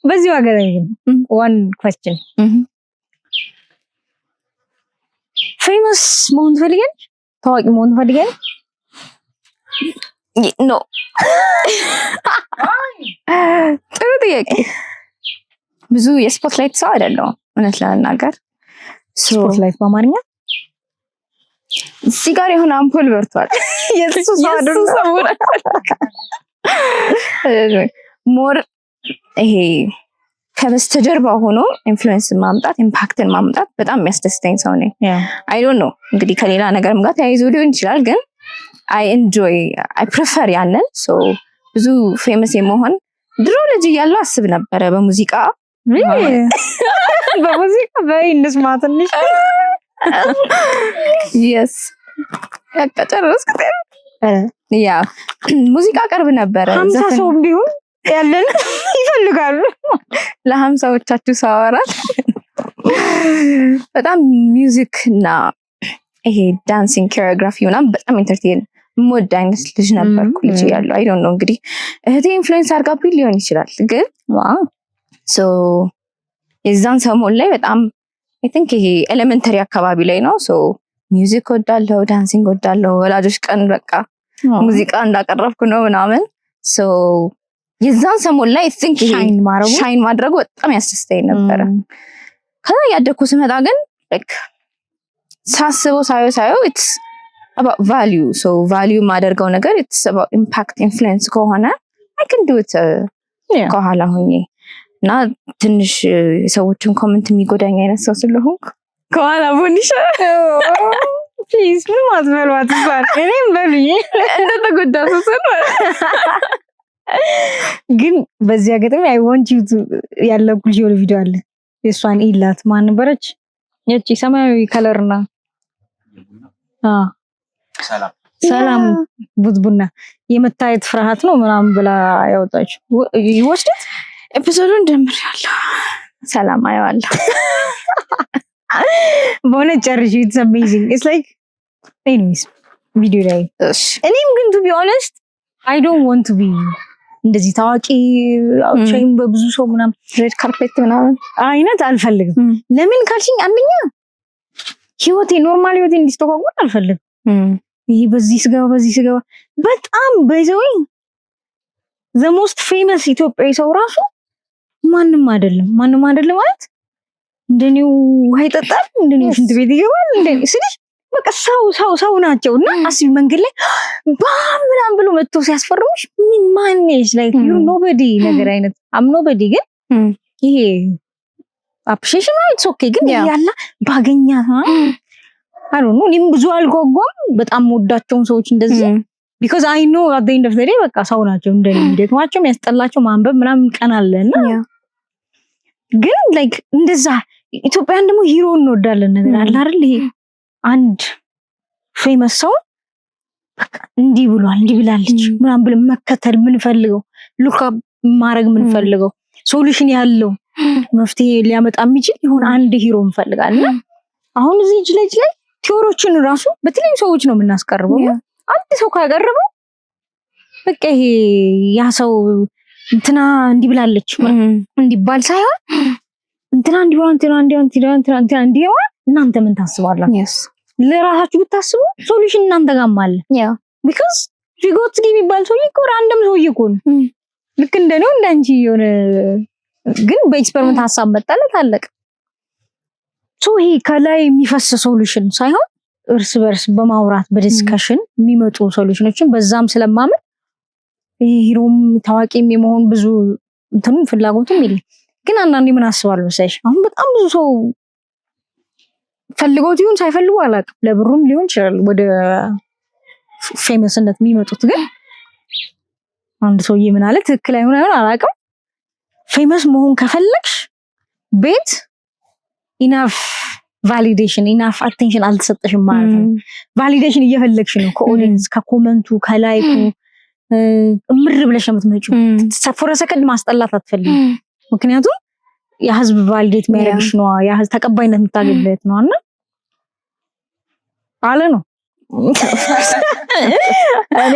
በዚህ ዋገር one question famous መሆን ትፈልጊያለሽ ታዋቂ መሆን ትፈልጊያለሽ no ጥሩ ጥያቄ ብዙ የስፖትላይት ሰው አይደለም እውነት ለመናገር ስፖትላይት በአማርኛ እዚህ ጋር የሆነ አምፖል በርቷል የሱ ሰው ሞር ይሄ ከበስተጀርባ ሆኖ ኢንፍሉዌንስ ማምጣት ኢምፓክትን ማምጣት በጣም የሚያስደስተኝ ሰው ነኝ I don't know እንግዲህ ከሌላ ነገርም ጋር ተያይዞ ሊሆን ይችላል ግን I prefer ያንን so ብዙ ፌመስ የመሆን ድሮ ልጅ እያለሁ አስብ ነበረ በሙዚቃ በሙዚቃ በእንስማ ትንሽ yes ያቀጨረስኩት ያ ሙዚቃ ቀርብ ነበረ 50 ሰው ቢሆን ያለን ይፈልጋሉ ለ50ዎቻችሁ ሳወራት በጣም ሚውዚክ እና ይሄ ዳንሲንግ ኮሪዮግራፊ ምናምን በጣም ኢንተርቴይን ሞድ አይነት ልጅ ነበርኩ ልጅ ያለው አይ ዶንት ኖ እንግዲህ እህቴ ኢንፍሉዌንስ አድርጋብኝ ሊሆን ይችላል ግን ዋው ሶ የዛን ሰሞን ላይ በጣም አይ ቲንክ ይሄ ኤሌመንተሪ አካባቢ ላይ ነው ሶ ሚውዚክ ወዳለው ዳንሲንግ ወዳለው ወላጆች ቀን በቃ ሙዚቃ እንዳቀረብኩ ነው ምናምን ሶ የዛን ሰሞን ላይ think ሻይን ማድረጉ በጣም ያስደስተኝ ነበር። ከዛ ያደኩ ስመጣ ግን like ሳስበው ሳየው it's about value. So value ማደርገው ነገር it's about impact influence ከሆነ I can do it ከኋላ ሆኜ እና ትንሽ ሰዎችን ኮሜንት የሚጎዳኝ አይነት ሰው ስለሆንኩ ከኋላ ቦኒሻ ፕሊዝ ምን ማትበሏት ይባል እኔም በሉኝ እንደተጎዳ ሰው ግን በዚህ አጋጣሚ I want you to ያለው ልጅ ወደ ቪዲዮ አለ የሷን ኢላት ማን ነበረች የቺ ሰማያዊ ከለርና ሰላም ቡዝቡና የመታየት ፍርሃት ነው ምናምን ብላ ያወጣች ይወስደት ኤፒሶዱን ጀምሬያለሁ። ሰላም አየዋለሁ በሆነ ጨርሽ it's amazing it's like anyways ቪዲዮ ላይ እኔም ግን to be honest I don't want to be እንደዚህ ታዋቂ አውቻይም በብዙ ሰው ምናምን ሬድ ካርፔት ምናምን አይነት አልፈልግም። ለምን ካልሽኝ አንደኛ ህይወቴ ኖርማል ህይወቴ እንዲስተካከል አልፈልግም። ይሄ በዚህ ስገባ በጣም በይዘውኝ the most famous ኢትዮጵያዊ ሰው ራሱ ማንም አይደለም ማለት እንደኔው አይጠጣም እንደኔው ሽንት ቤት ይገባል እንደኔ ስለዚህ በቃ ሰው ናቸውና አስቢ መንገድ ላይ ምናምን ብሎ መጥቶ ሲያስፈርሙሽ ምን ማንነሽ like you nobody ነገር አይነት I'm nobody ግን ይሄ appreciation it's okay ግን ያላ ባገኛ I don't know እኔም ብዙ አልጓጓም በጣም ወዳቸውን ሰዎች እንደዚህ because I know at the end of the day በቃ ሰው ናቸው እንደኔ ደግማቸው የሚያስጠላቸው ማንበብ ምናምን ቀናለና ግን like እንደዛ ኢትዮጵያን ደግሞ ሂሮ እንወዳለን ነገር አለ አይደል ይሄ አንድ ፌመስ ሰው በቃ እንዲህ ብሏል እንዲህ ብላለች ምናምን ብለን መከተል ምን ፈልገው ሉክ አፕ ማድረግ ምን ፈልገው ሶሉሽን ያለው መፍትሄ ሊያመጣ የሚችል ይሁን አንድ ሂሮ እንፈልጋለን። አሁን እዚህ እጅ ላይ ቲዎሪዎችን ራሱ በተለያዩ ሰዎች ነው የምናስቀርበው። አንድ ሰው ካቀረበው በቃ ይሄ ያ ሰው እንትና እንዲህ ብላለች እንዲባል ሳይሆን እንትና እንዲህ እናንተ ምን ታስባላችሁ? ለራሳችሁ ብታስቡ ሶሉሽን እናንተ ጋር አለ። because ፊጎትስኪ የሚባል ሰው እኮ ራንደም ሰው እኮ ነው ልክ እንደኔው እንዳንቺ የሆነ ግን በኤክስፐሪመንት ሐሳብ መጣለት አለቀ። ሶ ይሄ ከላይ የሚፈስ ሶሉሽን ሳይሆን እርስ በርስ በማውራት በዲስከሽን የሚመጡ ሶሉሽኖችን በዛም ስለማመን ሂሮም ታዋቂም የመሆን ብዙ እንትንም ፍላጎትም የለም። ግን አንዳንዴ ምን አስባለሁ መሰለሽ አሁን በጣም ብዙ ሰው ፈልገውት ይሁን ሳይፈልጉ አላውቅም ለብሩም ሊሆን ይችላል ወደ ፌመስነት የሚመጡት ግን አንድ ሰውዬ ምን አለ ትክክል አይሆን አላውቅም ፌመስ መሆን ከፈለግሽ ቤት ኢናፍ ቫሊዴሽን ኢናፍ አቴንሽን አልተሰጠሽም ማለት ነው። ቫሊዴሽን እየፈለግሽ ነው ከኦዲየንስ ከኮመንቱ ከላይኩ እምር ብለሽ የምትመጪው ሰፈረ ሰከንድ ማስጠላት አትፈልጊም ምክንያቱም የህዝብ ቫሊዴት የሚያደርግሽ ነው የህዝብ ተቀባይነት የምታገኝበት ነውና አለ ነው እኔ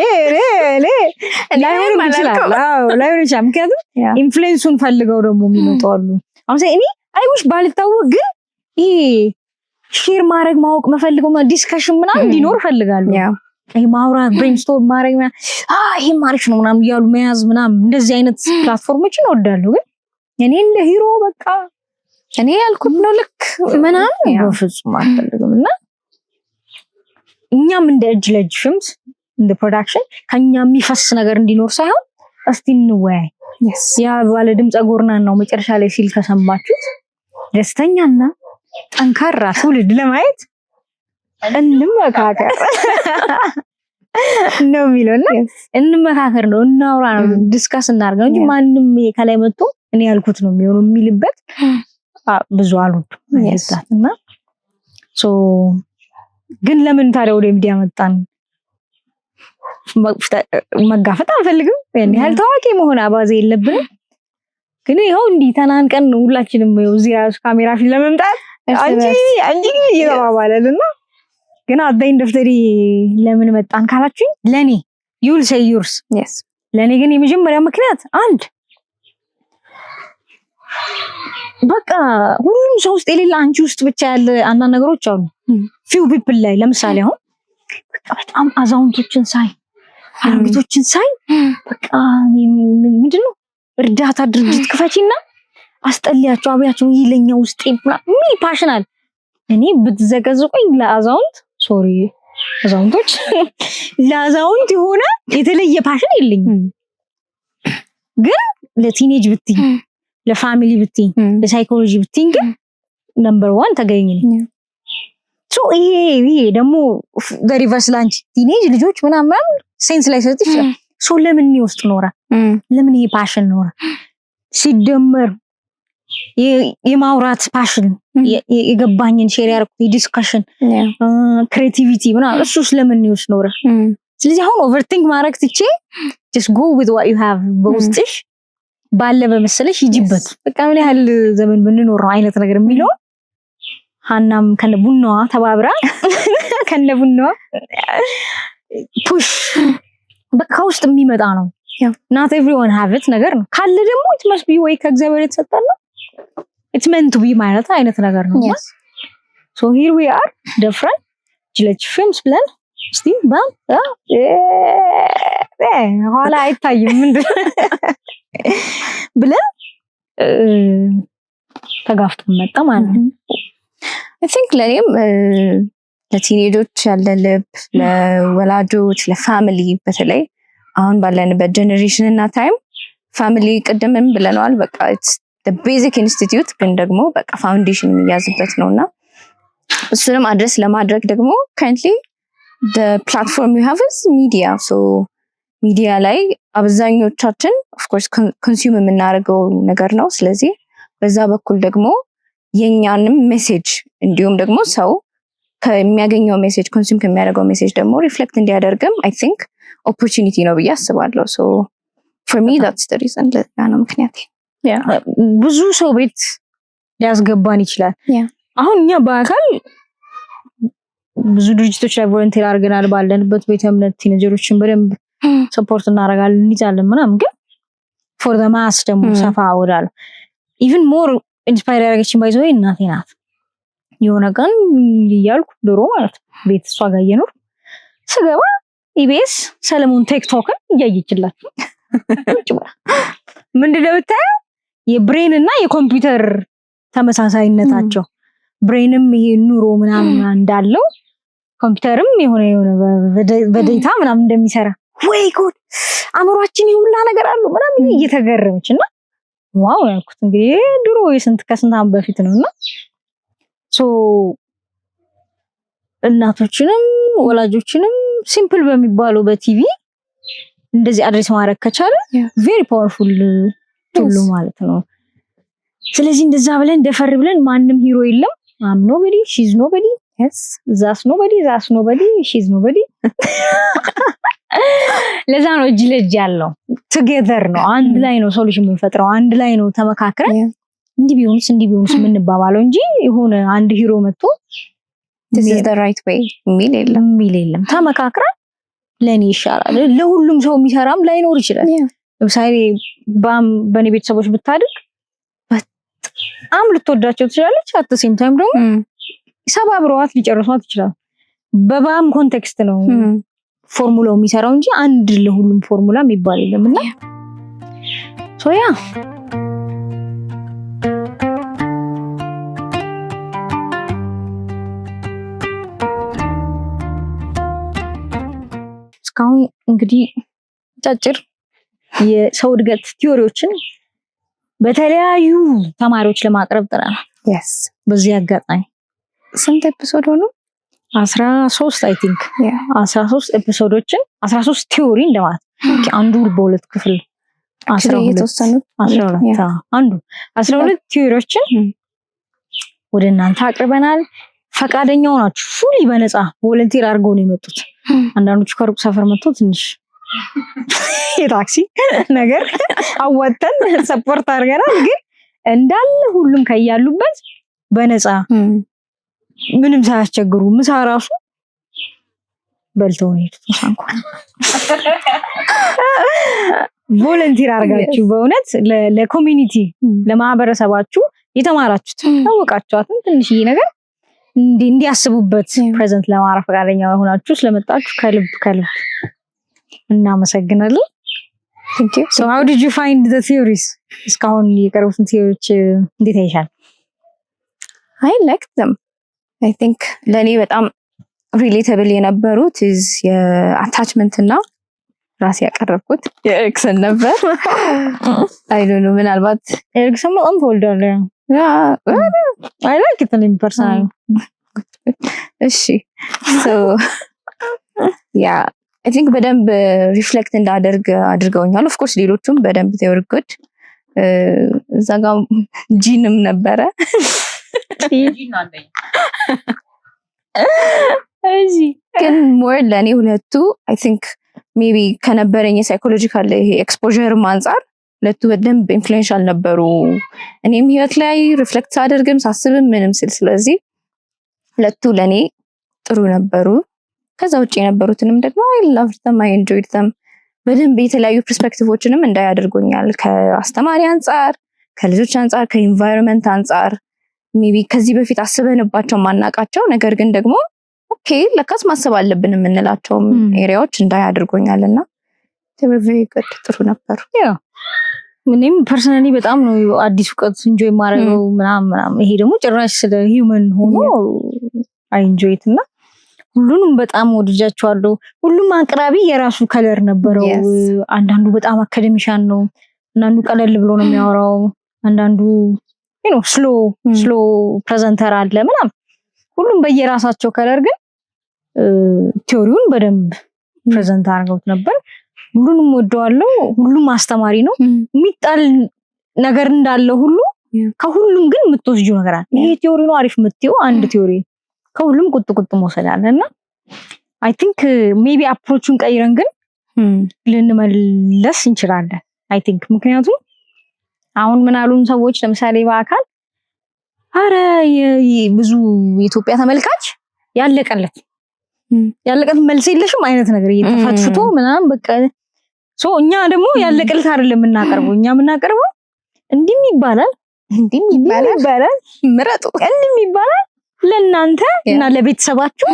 ላይሆን ይችላል ምክንያቱም ኢንፍሉዌንሱን ፈልገው ደግሞ የሚመጡ አሉ። አሁን እኔ አይውሽ ባልታወቅ ግን ይሄ ሼር ማድረግ ማወቅ መፈልገው ዲስከሽን ምናምን እንዲኖር ፈልጋለሁ። ይሄ ማውራት ብሬንስቶርም ማድረግ ይሄ ማርሽ ነው ምናምን እያሉ መያዝ ምናምን እንደዚህ አይነት ፕላትፎርሞችን እወዳለሁ። ግን እኔ እንደ ሂሮ በቃ እኔ ያልኩት ነው ልክ ምናምን በፍጹም አልፈልግም እና እኛም እንደ እጅ ለእጅ ፊልምስ እንደ ፕሮዳክሽን ከኛ የሚፈስ ነገር እንዲኖር ሳይሆን እስቲ እንወያይ ያ ባለ ድምጽ ጎርናን ነው መጨረሻ ላይ ሲል ከሰማችሁት ደስተኛና ጠንካራ ትውልድ ለማየት እንመካከር ነው የሚለውና እንመካከር ነው እናውራ ነው ዲስካስ እናርጋው እንጂ ማንም ከላይ መጥቶ እኔ ያልኩት ነው የሚሆነው የሚልበት ብዙ አሉት አይታትና ሶ ግን ለምን ታዲያ ወደ ሚዲያ መጣን? መጋፈጥ አንፈልግም ያን ያህል ታዋቂ መሆን አባዜ የለብንም። ግን ይሄው እንዲህ ተናንቀን ሁላችንም እዚህ ራስ ካሜራ ፊት ለመምጣት አንጂ ይባባላልና ግን አደኝ ደፍተሪ ለምን መጣን ካላችሁኝ ለኔ you'll say yours yes ለኔ ግን የመጀመሪያ ምክንያት አንድ በቃ ሁሉም ሰው ውስጥ የሌለ አንቺ ውስጥ ብቻ ያለ አንዳንድ ነገሮች አሉ few people ላይ ለምሳሌ አሁን በጣም አዛውንቶችን ሳይ አሮጊቶችን ሳይ በቃ ምንድነው እርዳታ ድርጅት ክፈቺና አስጠልያቸው አብያቸው ይለኛ ውስጥ ምን ፓሽናል እኔ ብትዘቀዝቁኝ ለአዛውንት ሶሪ አዛውንቶች ለአዛውንት የሆነ የተለየ ፓሽን የለኝም ግን ለቲኔጅ ብትይ ለፋሚሊ ብትይ ለሳይኮሎጂ ብትይ ግን ነምበር 1 ተገኘኝ ሶ ይሄ ደግሞ ሪቨርስ ላንች ቲኔጅ ልጆች ምናምን ሴንስ ላይ ሰጥሽ ሶ ለምን ውስጥ ኖራ ለምን ይሄ ፓሽን ኖራ ሲደመር የማውራት ፓሽን የገባኝን ሼር ያርኩት ዲስከሽን ክሬቲቪቲ ምናምን እሱስ ለምን ውስጥ ኖራ ስለዚህ አሁን ኦቨርቲንክ ማድረግ ትቼ just go with what you have በውስጥሽ ባለ በመሰለሽ ይጅበት በቃ ምን ያህል ዘመን ብንኖር ነው አይነት ነገር የሚለው ሃናም ከነቡናዋ ተባብራ ከነቡናዋ ፑሽ በቃ ውስጥ የሚመጣ ነው not everyone have it ነገር ነው ካለ ደግሞ it must be ወይ ከእግዚአብሔር የተሰጠን ነው it's meant to be ማለት አይነት ነገር ነው so here we are different ጅለች films ብለን እስቲ ኋላ አይታይም ምንድን ብለን ተጋፍቶ መጣ ማለት ነው I think ለኔም ለቲኔጆች ያለ ልብ ለወላጆች ለፋሚሊ በተለይ አሁን ባለንበት ጀነሬሽን እና ታይም ፋሚሊ ቅድምም ብለናል በቃ it's the basic institute ግን ደግሞ በቃ ፋውንዴሽን የሚያዝበት ነውና እሱንም አድረስ ለማድረግ ደግሞ currently the platform you have is media so media ላይ አብዛኞቻችን of course consume የምናደርገው ነገር ነው ስለዚህ በዛ በኩል ደግሞ የኛንም ሜሴጅ እንዲሁም ደግሞ ሰው ከሚያገኘው ሜሴጅ ኮንሱም ከሚያደርገው ሜሴጅ ደግሞ ሪፍሌክት እንዲያደርግም I think opportunity ነው ብዬ አስባለሁ so for me that's the reason ለዛና ምክንያት ብዙ ሰው ቤት ሊያስገባን ይችላል አሁን እኛ በአካል ብዙ ድርጅቶች ላይ ቮለንቲር አድርገናል ባለንበት ቤተ እምነት ቲኔጀሮችን በደንብ ሰፖርት እናደርጋለን እንይዛለን ምናምን ግን for the mass ደግሞ ሰፋ ወዳለ even more ኢንስፓየር ያደረገችኝ ባይዘው እናቴ ናት የሆነ ቀን ይያልኩ ድሮ ማለት ቤት እሷ ጋር እየኖር ስገባ ኢቢኤስ ሰለሞን ቲክቶክን እያየችላችሁ ምንድነው ብታየው የብሬን እና የኮምፒውተር ተመሳሳይነታቸው ብሬንም ይሄ ኑሮ ምናምን እንዳለው ኮምፒውተርም የሆነ በዴታ ምናምን እንደሚሰራ ወይ ጉድ አምሯችን ይሁላ ነገር አሉ ምናምን እየተገረመችና ዋው ያልኩት እንግዲህ ድሮ የስንት ከስንት ዓመት በፊት ነውና ሶ እናቶችንም ወላጆችንም ሲምፕል በሚባለው በቲቪ እንደዚህ አድሬስ ማድረግ ከቻለ very powerful ቱሉ ማለት ነው ስለዚህ እንደዛ ብለን ደፈር ብለን ማንም ሂሮ የለም I'm nobody she's nobody yes that's nobody she's nobody ለዛ ነው እጅ ለእጅ ያለው together ነው አንድ ላይ ነው ሶሉሽን የምንፈጥረው አንድ ላይ ነው ተመካክረን እንዲህ ቢሆንስ ምን ባባለው እንጂ የሆነ አንድ ሂሮ መጥቶ this is the right way ሚል የለም ተመካክረን ለኔ ይሻላል ለሁሉም ሰው የሚሰራም ላይኖር ይችላል ለምሳሌ በኔ ቤተሰቦች ብታድግ በጣም ልትወዳቸው ትችላለች at the same time ደግሞ ሰባብረዋት ሊጨርሷት ይችላል በባም ኮንቴክስት ነው ፎርሙላው የሚሰራው እንጂ አንድ ለሁሉም ፎርሙላ የሚባል የለምና ሶ ያ እስካሁን እንግዲህ ጫጭር የሰው እድገት ቲዮሪዎችን በተለያዩ ተማሪዎች ለማቅረብ ጥረናል yes በዚህ አጋጣሚ ስንት ኤፒሶድ ሆኖ 13 I think 13 ኤፒሶዶችን 13 ቲዮሪ እንደማለት አንዱ በሁለት ክፍል 12 አንዱ 12 ቲዮሪዎችን ወደ እናንተ አቅርበናል ፈቃደኛው ናችሁ ፉሊ በነፃ ቮለንቲር አድርገው ነው የመጡት አንዳንዶቹ ከሩቅ ሰፈር መጥተው ትንሽ የታክሲ ነገር አወጣን ሰፖርት አድርገናል ግን እንዳለ ሁሉም ከያሉበት በነፃ ምንም ሳያስቸግሩ ምሳ ራሱ በልተው ነው የተሳንኩ ቮለንቲር አድርጋችሁ በእውነት ለኮሚኒቲ ለማህበረሰባችሁ የተማራችሁት ታወቃችኋትን ትንሽዬ ነገር እንዲያስቡበት ፕሬዘንት ለማድረግ ፈቃደኛ ሆናችሁ ስለመጣችሁ ከልብ እናመሰግናለን። Thank you. So how did you find the theories? እስካሁን የቀረቡትን ቲዮሪዎች እንዴት አይሻል? I liked them. I think ለኔ በጣም ሪሌተብል የነበሩት is የአታችመንት እና ራሴ ያቀረብኩት የኤሪክሰን ነበር። I don't know ምናልባት ኤሪክሰን በጣም ተወልዷል። I like it in personal. እሺ so yeah I think በደንብ ሪፍሌክት እንዳደርግ አድርገውኛል። ኦፍ ኮርስ ሌሎቹም በደንብ they were good. እዛ ጋር ጂንም ነበረ። እሺ ግን ሞር ለኔ ሁለቱ I think maybe ከነበረኝ የሳይኮሎጂካል ይሄ ኤክስፖዠር አንፃር ሁለቱ በደንብ ኢንፍሉዌንሻል ነበሩ። እኔም ህይወት ላይ ሪፍሌክት ሳደርግም ሳስብም ምንም ስል ስለዚህ ሁለቱ ለኔ ጥሩ ነበሩ። ከዛ ውጪ የነበሩትንም ደግሞ I loved them, I enjoyed them. በደንብ የተለያዩ ፐርስፔክቲቮችንም እንዳያደርጉኛል ከአስተማሪ አንፃር፣ ከልጆች አንፃር፣ ከኢንቫይሮንመንት አንፃር ሜቢ ከዚህ በፊት አስበንባቸው ማናቃቸው ነገር ግን ደግሞ ኦኬ ለካስ ማሰብ አለብን የምንላቸው ኤሪያዎች እንዳያደርጉኛልና they were very good. ጥሩ ነበሩ። እኔም ፐርሰናሊ በጣም ነው አዲስ እውቀት ኢንጆይ ማድረገው ምናምን። ይሄ ደግሞ ጭራሽ ስለ ሂውመን ሆኖ አይ ኢንጆይ ኢት እና ሁሉንም በጣም ወድጃቸዋለሁ። ሁሉም አቅራቢ የራሱ ከለር ነበረው። አንዳንዱ በጣም አካዴሚሻን ነው፣ አንዳንዱ ቀለል ብሎ ነው የሚያወራው፣ አንዳንዱ ስሎ ፕሬዘንተር አለ ምናምን። ሁሉም በየራሳቸው ከለር ግን ቲዮሪውን በደንብ ፕሬዘንት አድርገውት ነበር። ሁሉንም ወደዋለሁ። ሁሉም አስተማሪ ነው። የሚጣል ነገር እንዳለ ሁሉ ከሁሉም ግን የምትወስጂው ነገር አለ። ይሄ ቲዮሪ ነው አሪፍ የምትይው አንድ ቲዮሪ ከሁሉም ቁጥ መውሰድ አለና አይ ቲንክ ሜቢ አፕሮቹን ቀይረን ግን ልንመለስ እንችላለን። አይ ቲንክ ምክንያቱም አሁን ምን አሉን ሰዎች ለምሳሌ በአካል አረ ብዙ የኢትዮጵያ ተመልካች ያለቀለት መልስ የለሽም አይነት ነገር እየተፈትፍቶ ምናምን በቃ እኛ ደግሞ ያለቀለት አይደለም የምናቀርበው። እኛ የምናቀርበው እንዲም ይባላል ምረጡ እንዲም ይባላል ለእናንተ እና ለቤተሰባችሁ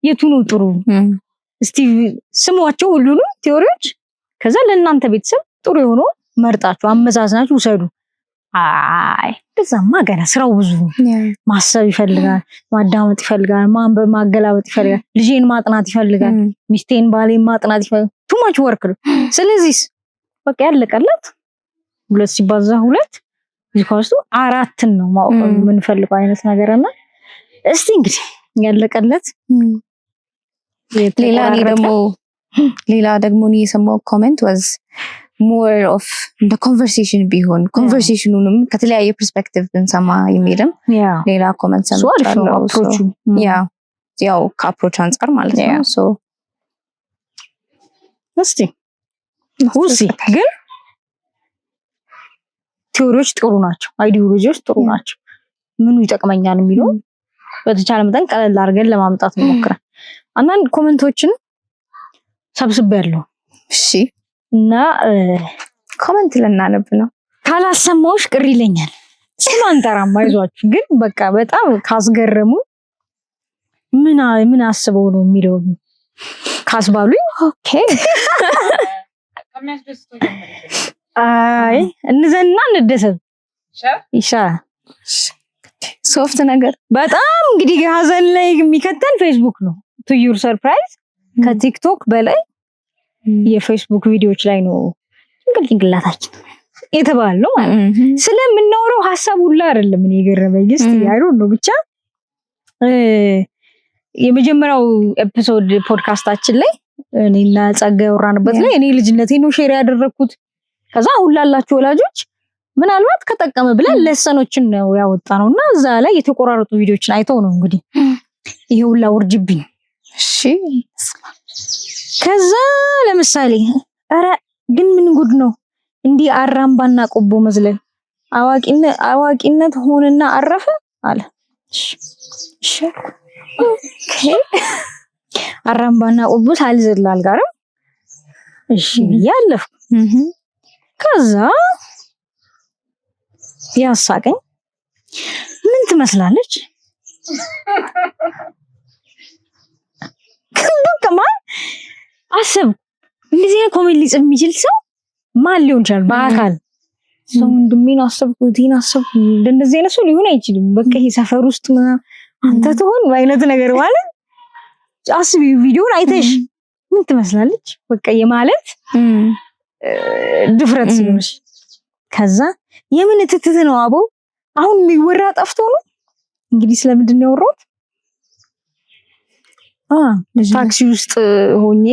የቱ ነው ጥሩ እስቲ ስሟቸው ሁሉንም ቲዮሪዎች። ከዛ ለእናንተ ቤተሰብ ጥሩ የሆነው መርጣችሁ አመዛዝናችሁ ውሰዱ። አይ በዛማ ገና ስራው ብዙ ማሰብ ይፈልጋል፣ ማዳመጥ ይፈልጋል፣ ማንበብ ማገላበጥ ይፈልጋል፣ ልጄን ማጥናት ይፈልጋል፣ ሚስቴን ባሌን ማጥናት ይፈልጋል። too much work ነው። ስለዚህ በቃ ያለቀለት 2 ሲባዛ 2 ዚካውስቱ 4 ነው ማወቅ የምንፈልገው አይነት ነገርና እስቲ እንግዲህ ያለቀለት ሌላ ደግሞ ነው የሰማው ኮሜንት was more of the conversation ቢሆን ኮንቨርሴሽኑንም ከተለያየ ፐርስፔክቲቭ ብንሰማ የሚልም ሌላ ኮሜንት ሰምቻለሁ። አፕሮቹ ያው ከአፕሮች አንፃር ማለት ነው። ሶ እስቲ ግን ቲዮሪዎች ጥሩ ናቸው፣ አይዲዮሎጂዎች ጥሩ ናቸው። ምኑ ይጠቅመኛል የሚለው በተቻለ መጠን ቀለል አድርገን ለማምጣት እንሞክራለን። አንዳንድ ኮሜንቶችን ሰብስቤያለሁ። እሺ እና ኮሜንት ለናነብ ነው። ካላሰማውሽ ቅር ይለኛል። ስም አንጠራም አይዟችሁ። ግን በቃ በጣም ካስገረሙ ምን አስበው ነው የሚለው ካስባሉኝ ኦኬ አይ እንዘና እንደሰት ይሻላል። ሶፍት ነገር በጣም እንግዲህ ሀዘን ላይ የሚከተል ፌስቡክ ነው። ቱ ዩር ሰርፕራይዝ ከቲክቶክ በላይ የፌስቡክ ቪዲዮዎች ላይ ነው ጭንቅላታችን የተባለው ማለት ስለምናወራው ሐሳብ ሁላ አይደለም። እኔ የገረመኝ እስቲ አይ ዶንት ኖ ብቻ የመጀመሪያው ኤፒሶድ ፖድካስታችን ላይ እኔና ጸጋ ያወራንበት ላይ እኔ ልጅነቴን ነው ሼር ያደረኩት። ከዛ ሁላላችሁ ወላጆች ምናልባት ከጠቀመ ብለን ለሰኖችን ነው ያወጣነውና እዛ ላይ የተቆራረጡ ቪዲዮዎችን አይተው ነው እንግዲህ ይሄ ሁላ ውርጅብኝ። እሺ ከዛ ለምሳሌ አረ ግን ምን ጉድ ነው እንዲህ አራምባና ቆቦ መዝለል አዋቂነት ሆነና አረፈ አለ። እሺ ኦኬ አራምባና ቆቦ ሳልዘላል ጋርም እሺ ያለፍ ከዛ ያሳቀኝ ምን ትመስላለች ከማ አሰብ እንዴ እንግሊዝኛ ኮሜንት ሊጽፍ የሚችል ሰው ማን ሊሆን ይችላል? በአካል ሰው እንደምን አሰብኩት እንደዚህ አይነት ሰው ሊሆን አይችልም። በቃ ይሄ ሰፈር ውስጥ ምናምን አንተ ትሆን አይነት ነገር ማለት አስቢ። ቪዲዮን አይተሽ ምን ትመስላለች በቃ የማለት ድፍረት ሲኖርሽ ከዛ የምን ትትት ነው አቦ አሁን የሚወራ ጠፍቶ ነው እንግዲህ ስለምንድን ነው ያወራሁት? ታክሲ ውስጥ ሆኜ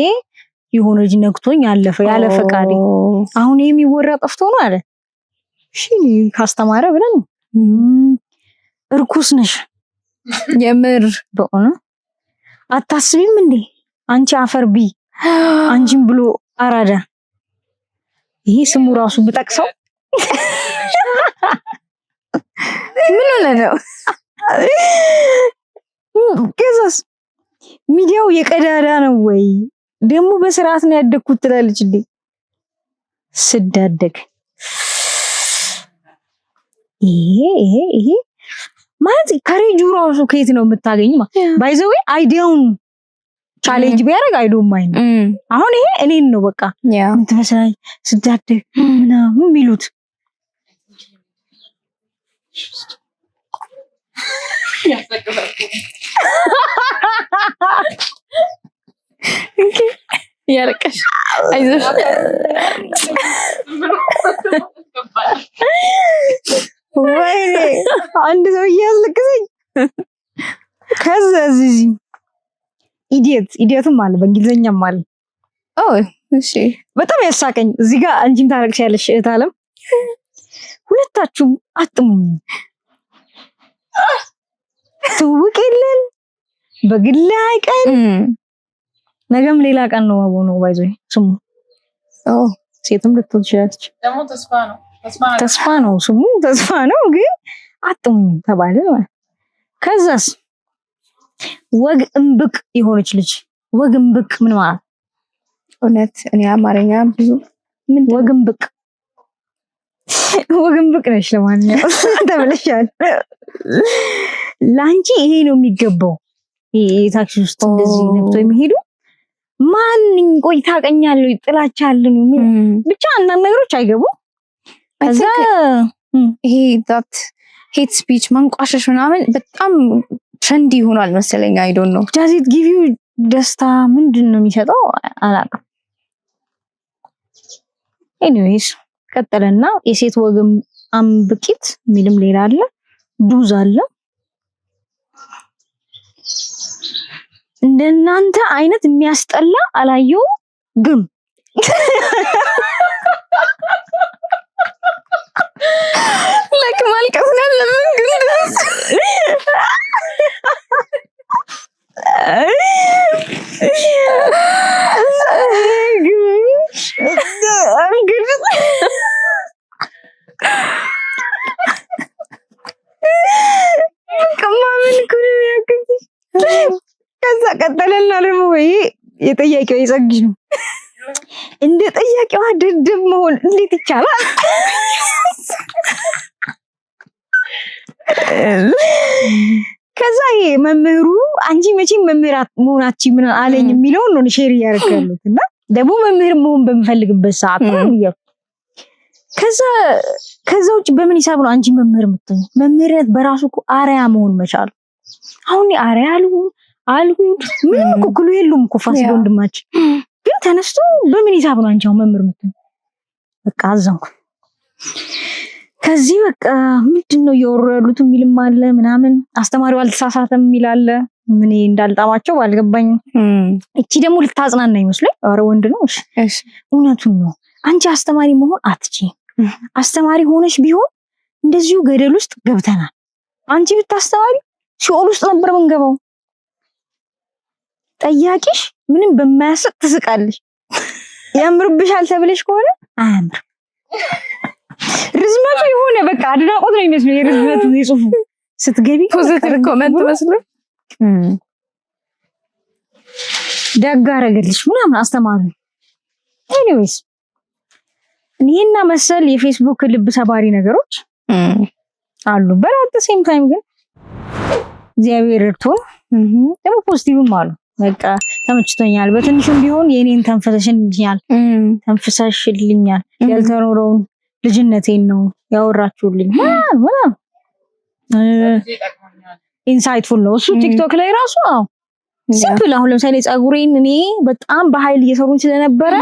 የሆነ ልጅ ነክቶኝ አለፈ ያለ ፈቃዴ። አሁን የሚወራ ጠፍቶ ነው አለ። እሺ ካስተማረ ብለን እርኩስ ነሽ የምር በእውነ አታስቢም እንዴ አንቺ አፈር ቢ አንቺም ብሎ አራዳ። ይሄ ስሙ ራሱ ብጠቅሰው ምን ሆነ ነው? ከዛስ ሚዲያው የቀዳዳ ነው ወይ ደግሞ በስርዓት ነው ያደግኩት ትላለች እንዴ ስዳደግ። ይሄ ማለት ከሬጁ ራሱ ከየት ነው የምታገኙ? ባይ ዘ ወይ አይዲያውን ቻሌንጅ ቢያደርግ አይዶም ማይ ነው። አሁን ይሄ እኔን ነው በቃ ምን ትመስላለች ስዳደግ ምናምን የሚሉት ያለቀሽ አይዞሽ ወይኔ አንድ ሰው እያስለቀሰኝ። ከዛ እዚህ ኢዲየትም አለ በእንግሊዘኛም አለ። እሺ በጣም ያሳቀኝ እዚህ ጋር አንቺም ታረቅሻለሽ እህት አለም ሁለታችሁም አጥሙኝ ትውውቅ የለን በግል አይቀን ነገም ሌላ ቀን ነው ነው ባይዞ ስሙ ሴትም ልትሆን ትችላለች። ደግሞ ተስፋ ነው ስሙ ተስፋ ነው ግን አጥሙኝ ተባለ። ከዛስ ወግ እምብቅ የሆነች ልጅ ወግ እምብቅ ምን ማለት እውነት እኔ አማርኛ ብዙ ምን ወግ እምብቅ ነሽ ለማንኛውም ተብለሻል። ላንቺ ይሄ ነው የሚገባው። ይሄ ታክሲ ውስጥ እንደዚህ ነክቶ የሚሄዱ ማንኝ ቆይ ታቀኛለሁ ጥላቻለሁ ብቻ አንዳንድ ነገሮች አይገቡም። ከዛ ይሄ ዳት ሄት ስፒች ማንቋሸሽ ምናምን በጣም ትሬንዲ ሆኗል መሰለኝ። አይ ዶንት ኖ does it give you ደስታ ምንድን ነው የሚሰጠው አላውቅም። ኤኒዌይስ ቀጠለና የሴት ወግም አምብቂት ሚልም ሌላ አለ ዱዝ አለ። እንደናንተ አይነት የሚያስጠላ አላየው ግን ለክ ማልቀስ ነው ለምን ግን ከዛ ቀጠለና ደግሞ ወይ የጠያቂው የጸግሽ ነው እንደ ጠያቂዋ ደደብ መሆን እንዴት ይቻላል? ከዛ ይሄ መምህሩ አንቺ መቼም መምህራት መሆናችሁ ምን አለኝ የሚለው ነው ሼር ያደርጋሉትና ደግሞ መምህር መሆን በመፈልግበት ሰዓት ነው ይያው። ከዛ ውጭ በምን ሂሳብ ነው አንቺ መምህር የምትሆኝ? መምህርነት በራሱ እኮ አርያ መሆን መቻል። አሁን አርያ አልሁ ምንም እኮ ክሉ የለውም እኮ ፋሲል ወንድማችን ግን ተነስቶ በምን ሂሳብ ነው አንቺ መምህር የምትሆኝ? በቃ አዘንኩ። ከዚህ በቃ ምንድነው እያወራሉት የሚልም አለ ምናምን አስተማሪው አልተሳሳተም ይላል። ምን እንዳልጣማቸው ባልገባኝ እቺ ደግሞ ልታጽናና ይመስለኝ። አረ ወንድ ነው። እሺ እውነቱን ነው። አንቺ አስተማሪ መሆን አትችይም። አስተማሪ ሆነሽ ቢሆን እንደዚሁ ገደል ውስጥ ገብተናል። አንቺ ብታስተማሪ ሲኦል ውስጥ ነበር መንገባው። ጠያቂሽ ምንም በማያስቅ ትስቃለሽ። ያምርብሻል ተብለሽ ከሆነ አያምር። ርዝመቱ የሆነ በቃ አድናቆት ነው የሚመስለው። የርዝመቱ የጽሁፉ ስትገቢ ፖዚቲቭ ኮሜንት መስሎ ደግ አደረገልሽ ምናምን አስተማሪ። ኤኒዌይስ እኔና መሰል የፌስቡክ ልብ ሰባሪ ነገሮች አሉ። በአት ሴም ታይም ግን እግዚአብሔር እርቶን ደግሞ ፖዚቲቭም አሉ። በቃ ተመችቶኛል በትንሹም ቢሆን የኔን ተንፈሳሽልኛል ያልተኖረውን ልጅነቴን ነው ያወራችሁልኝ ኢንሳይትፉል ነው እሱ ቲክቶክ ላይ ራሱ ሲምፕል አሁን ለምሳሌ ጸጉሬን እኔ በጣም በኃይል እየሰሩኝ ስለነበረ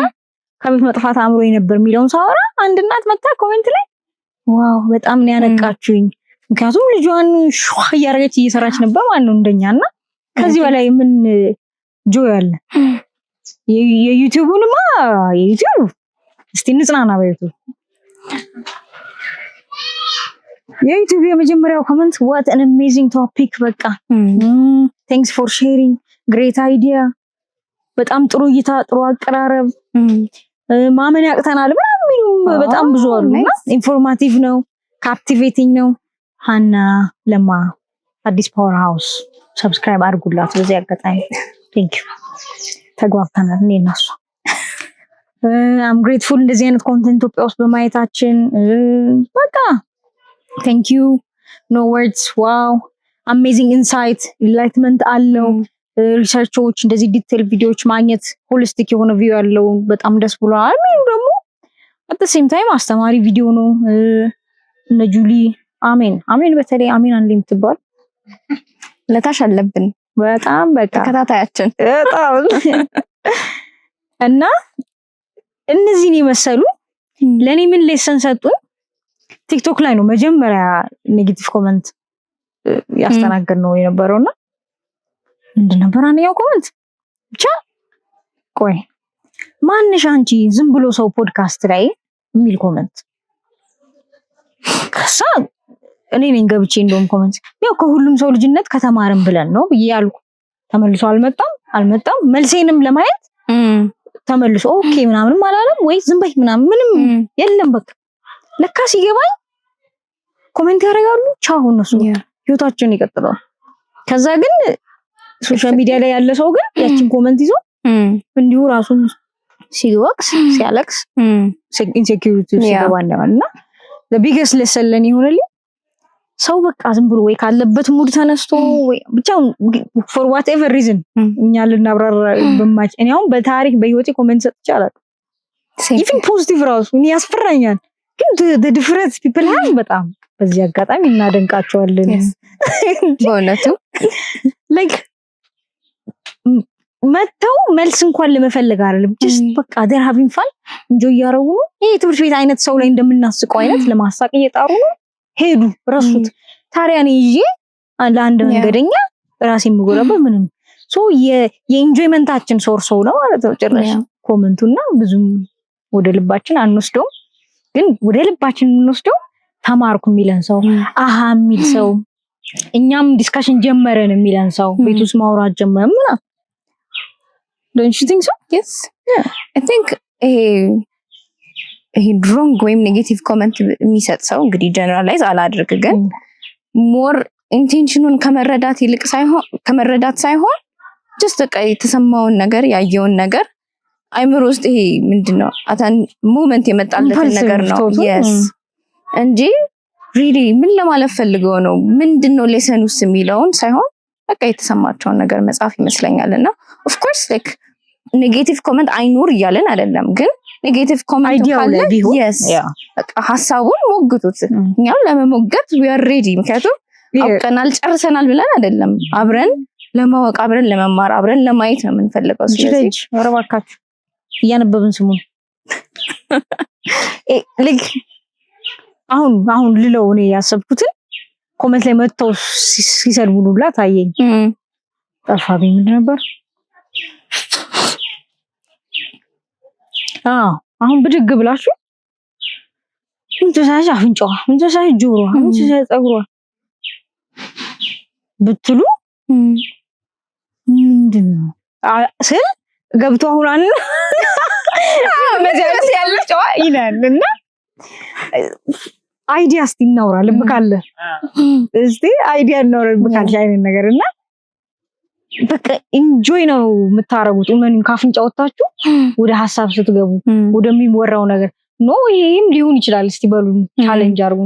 ከቤት መጥፋት አምሮኝ ነበር የሚለውን ሳወራ አንድ እናት መጣ ኮሜንት ላይ ዋው በጣም ነው ያነቃችሁኝ ምክንያቱም ልጇን ሹህ እያረገች እየሰራች ነበር ማለት ነው እንደኛና ከዚህ በላይ ምን ጆይ አለ የዩቲዩብንማ የዩቲዩብ እስቲ እንጽናና በዩቲዩብ የዩቲዩብ የመጀመሪያው ኮሜንት what an amazing topic በቃ thanks for sharing great idea በጣም ጥሩ እይታ ጥሩ አቀራረብ ማመን ያቅተናል በጣም ብዙ አሉና ኢንፎርማቲቭ ነው ካፕቲቬቲንግ ነው ሃና ለማ አዲስ ፓወር ሃውስ ሰብስክራይብ አድርጉላት በዚህ አጋጣሚ thank you ተግባብተናል እኔና እሷ I'm grateful እንደዚህ አይነት ኮንተንት ኢትዮጵያ ውስጥ በማየታችን በቃ thank you no words wow amazing insight enlightenment አለው ሪሰርቾች እንደዚህ ዲቴል ቪዲዮዎች ማግኘት ሆሊስቲክ የሆነ ቪው ያለው በጣም ደስ ብሏል አሜን ደግሞ at the same time አስተማሪ ቪዲዮ ነው እነ ጁሊ አሜን በተለይ አሜን አንዴ የምትባል ለታሽ አለብን በጣም በቃ ተከታታያችን በጣም እና እነዚህን የመሰሉ ለኔ ምን ሌሰን ሰጡኝ ቲክቶክ ላይ ነው መጀመሪያ ኔጌቲቭ ኮሜንት ያስተናገድ ነው የነበረውና እንደነበር አንያው ኮሜንት ብቻ ቆይ ማንሽ አንቺ ዝም ብሎ ሰው ፖድካስት ላይ የሚል ኮሜንት ከሳ እኔ ነኝ ገብቼ እንደውም ኮሜንት ያው ከሁሉም ሰው ልጅነት ከተማረም ብለን ነው ይያልኩ ተመልሶ አልመጣም መልሴንም ለማየት ተመልሶ ኦኬ ምናምንም አላለም ወይ ዝም በይ ምናምን ምንም የለም በቃ ለካ ሲገባኝ ኮሜንት ያደርጋሉ ቻው እነሱ ህይወታቸውን ይቀጥላሉ ከዛ ግን ሶሻል ሚዲያ ላይ ያለ ሰው ግን ያቺን ኮሜንት ይዞ እንዲሁ ራሱን ሲወቅስ ሲያለቅስ ኢንሴኪዩሪቲ ሲገባና the biggest lesson ለኔ ሆነልኝ ሰው በቃ ዝም ብሎ ወይ ካለበት ሙድ ተነስቶ ወይ ብቻ for whatever reason እኛ ልናብራራ በማች እኔ አሁን በታሪክ በህይወቴ ኮሜንት ሰጥቻለሁ even positive ራሱ እኔ ያስፈራኛል ግን the difference people have በጣም በዚህ አጋጣሚ እናደንቃቸዋለን በእውነቱ like መተው መልስ እንኳን ለመፈለግ አይደለም just በቃ they're having fun enjoy ያረጉ ነው ይሄ ትምህርት ቤት አይነት ሰው ላይ እንደምናስቀው አይነት ለማሳቅ እየጣሩ ነው ሄዱ ረሱት ታሪያ ነው ይዤ አንድ መንገደኛ ራሴን ምጎረበ ምንም ሶ የኢንጆይመንታችን ሶርስ ነው ማለት ነው ጭራሽ ኮሜንቱና ብዙም ወደ ልባችን አንወስደው ግን ወደ ልባችን እንወስደው ተማርኩ የሚለን ሰው አሃ የሚል ሰው እኛም ዲስካሽን ጀመረን የሚለን ሰው ቤቱስ ማውራት ጀመረን ምናምን don't you think so yes yeah I think wrong ወይም ኔጌቲቭ ኮሜንት የሚሰጥ ሰው እንግዲህ ጀነራላይዝ አላድርግ ግን ሞር ኢንቴንሽኑን ከመረዳት ሳይሆን just በቃ የተሰማውን ነገር ያየውን ነገር አይምሮ ውስጥ ይሄ ምንድነው አታን ሞመንት የመጣለት ነገር ነው yes እንጂ really ምን ለማለት ፈልገው ነው ምንድነው ሌሰኑስ የሚለውን ሳይሆን በቃ የተሰማቸውን ነገር መጻፍ ይመስለኛልና of course like ኔጌቲቭ ኮሜንት አይኖር ይያለን አይደለም ግን ኔጌቲቭ ኮሜንት ካለ yes በቃ ሐሳቡን ሞግቱት እኛው ለመሞገት we are ready ምክንያቱም አውቀናል ጨርሰናል ብለን አይደለም አብረን ለማወቅ አብረን ለመማር አብረን ለማየት ነው የምንፈልገው ስለዚህ ወረባካችሁ እያነበብን ስሙ like አሁን ልለው እኔ ያሰብኩት ኮሜንት ላይ መጥተው ሲሰልቡሉላ ታየኝ ጠፋብኝ ምን ነበር አሁን ብድግ ብላችሁ እንተሳሽ አፍንጫዋ እንተሳሽ ጆሮዋ እንተሳሽ ጸጉሯ ብትሉ ምንድነው ስል ገብቶ አሁን መጀመሪያ ያለችው ይላልና አይዲያ እስቲ እናውራ ልብካለ እስቲ አይዲያ እናውራ ልብካለ አይነት ነገርና በቃ ኢንጆይ ነው የምታረጉት ምን ካፍንጫ ወጣችሁ ወደ ሐሳብ ስትገቡ ወደሚወራው ነገር ኖ ይሄም ሊሆን ይችላል እስቲ በሉ ቻሌንጅ አርጉ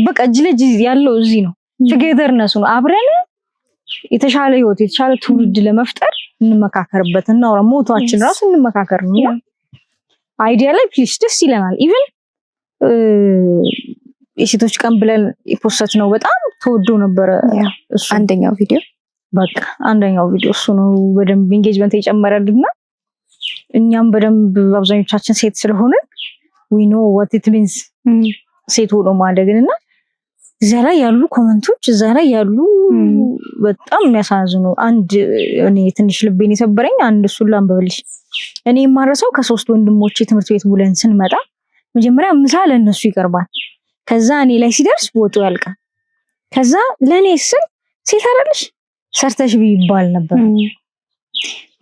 በቃ ጅለጅ ያለው እዚህ ነው ቱጌዘርነስ ነው አብረን የተሻለ ህይወት የተሻለ ትውልድ ለመፍጠር እንመካከርበት እና ሞቷችን ራሱ እንመካከር ነው አይዲያ ላይ ፕሊስ ደስ ይለናል ኢቭን የሴቶች ቀን ብለን ፖስት ነው በጣም ተወዶ ነበር እሱ አንደኛው ቪዲዮ በቃ አንደኛው ቪዲዮ እሱ ነው በደንብ ኢንጌጅመንት የጨመረልና እኛም በደንብ አብዛኞቻችን ሴት ስለሆነ we know what it means ሴት ሆኖ ማደግና እዛ ላይ ያሉ ኮሜንቶች እዛ ላይ ያሉ በጣም የሚያሳዝኑ አንድ እኔ ትንሽ ልቤን የሰበረኝ አንድ እሱን ላንብብልሽ እኔ የማረሳው ከ3 ወንድሞቼ ትምህርት ቤት ብለን ስንመጣ መጀመሪያ ምሳ ለነሱ ይቀርባል ከዛ እኔ ላይ ሲደርስ ወጡ ያልቃል ከዛ ለኔ ስል ሴት አይደለሽ ሰርተሽ ቢባል ነበር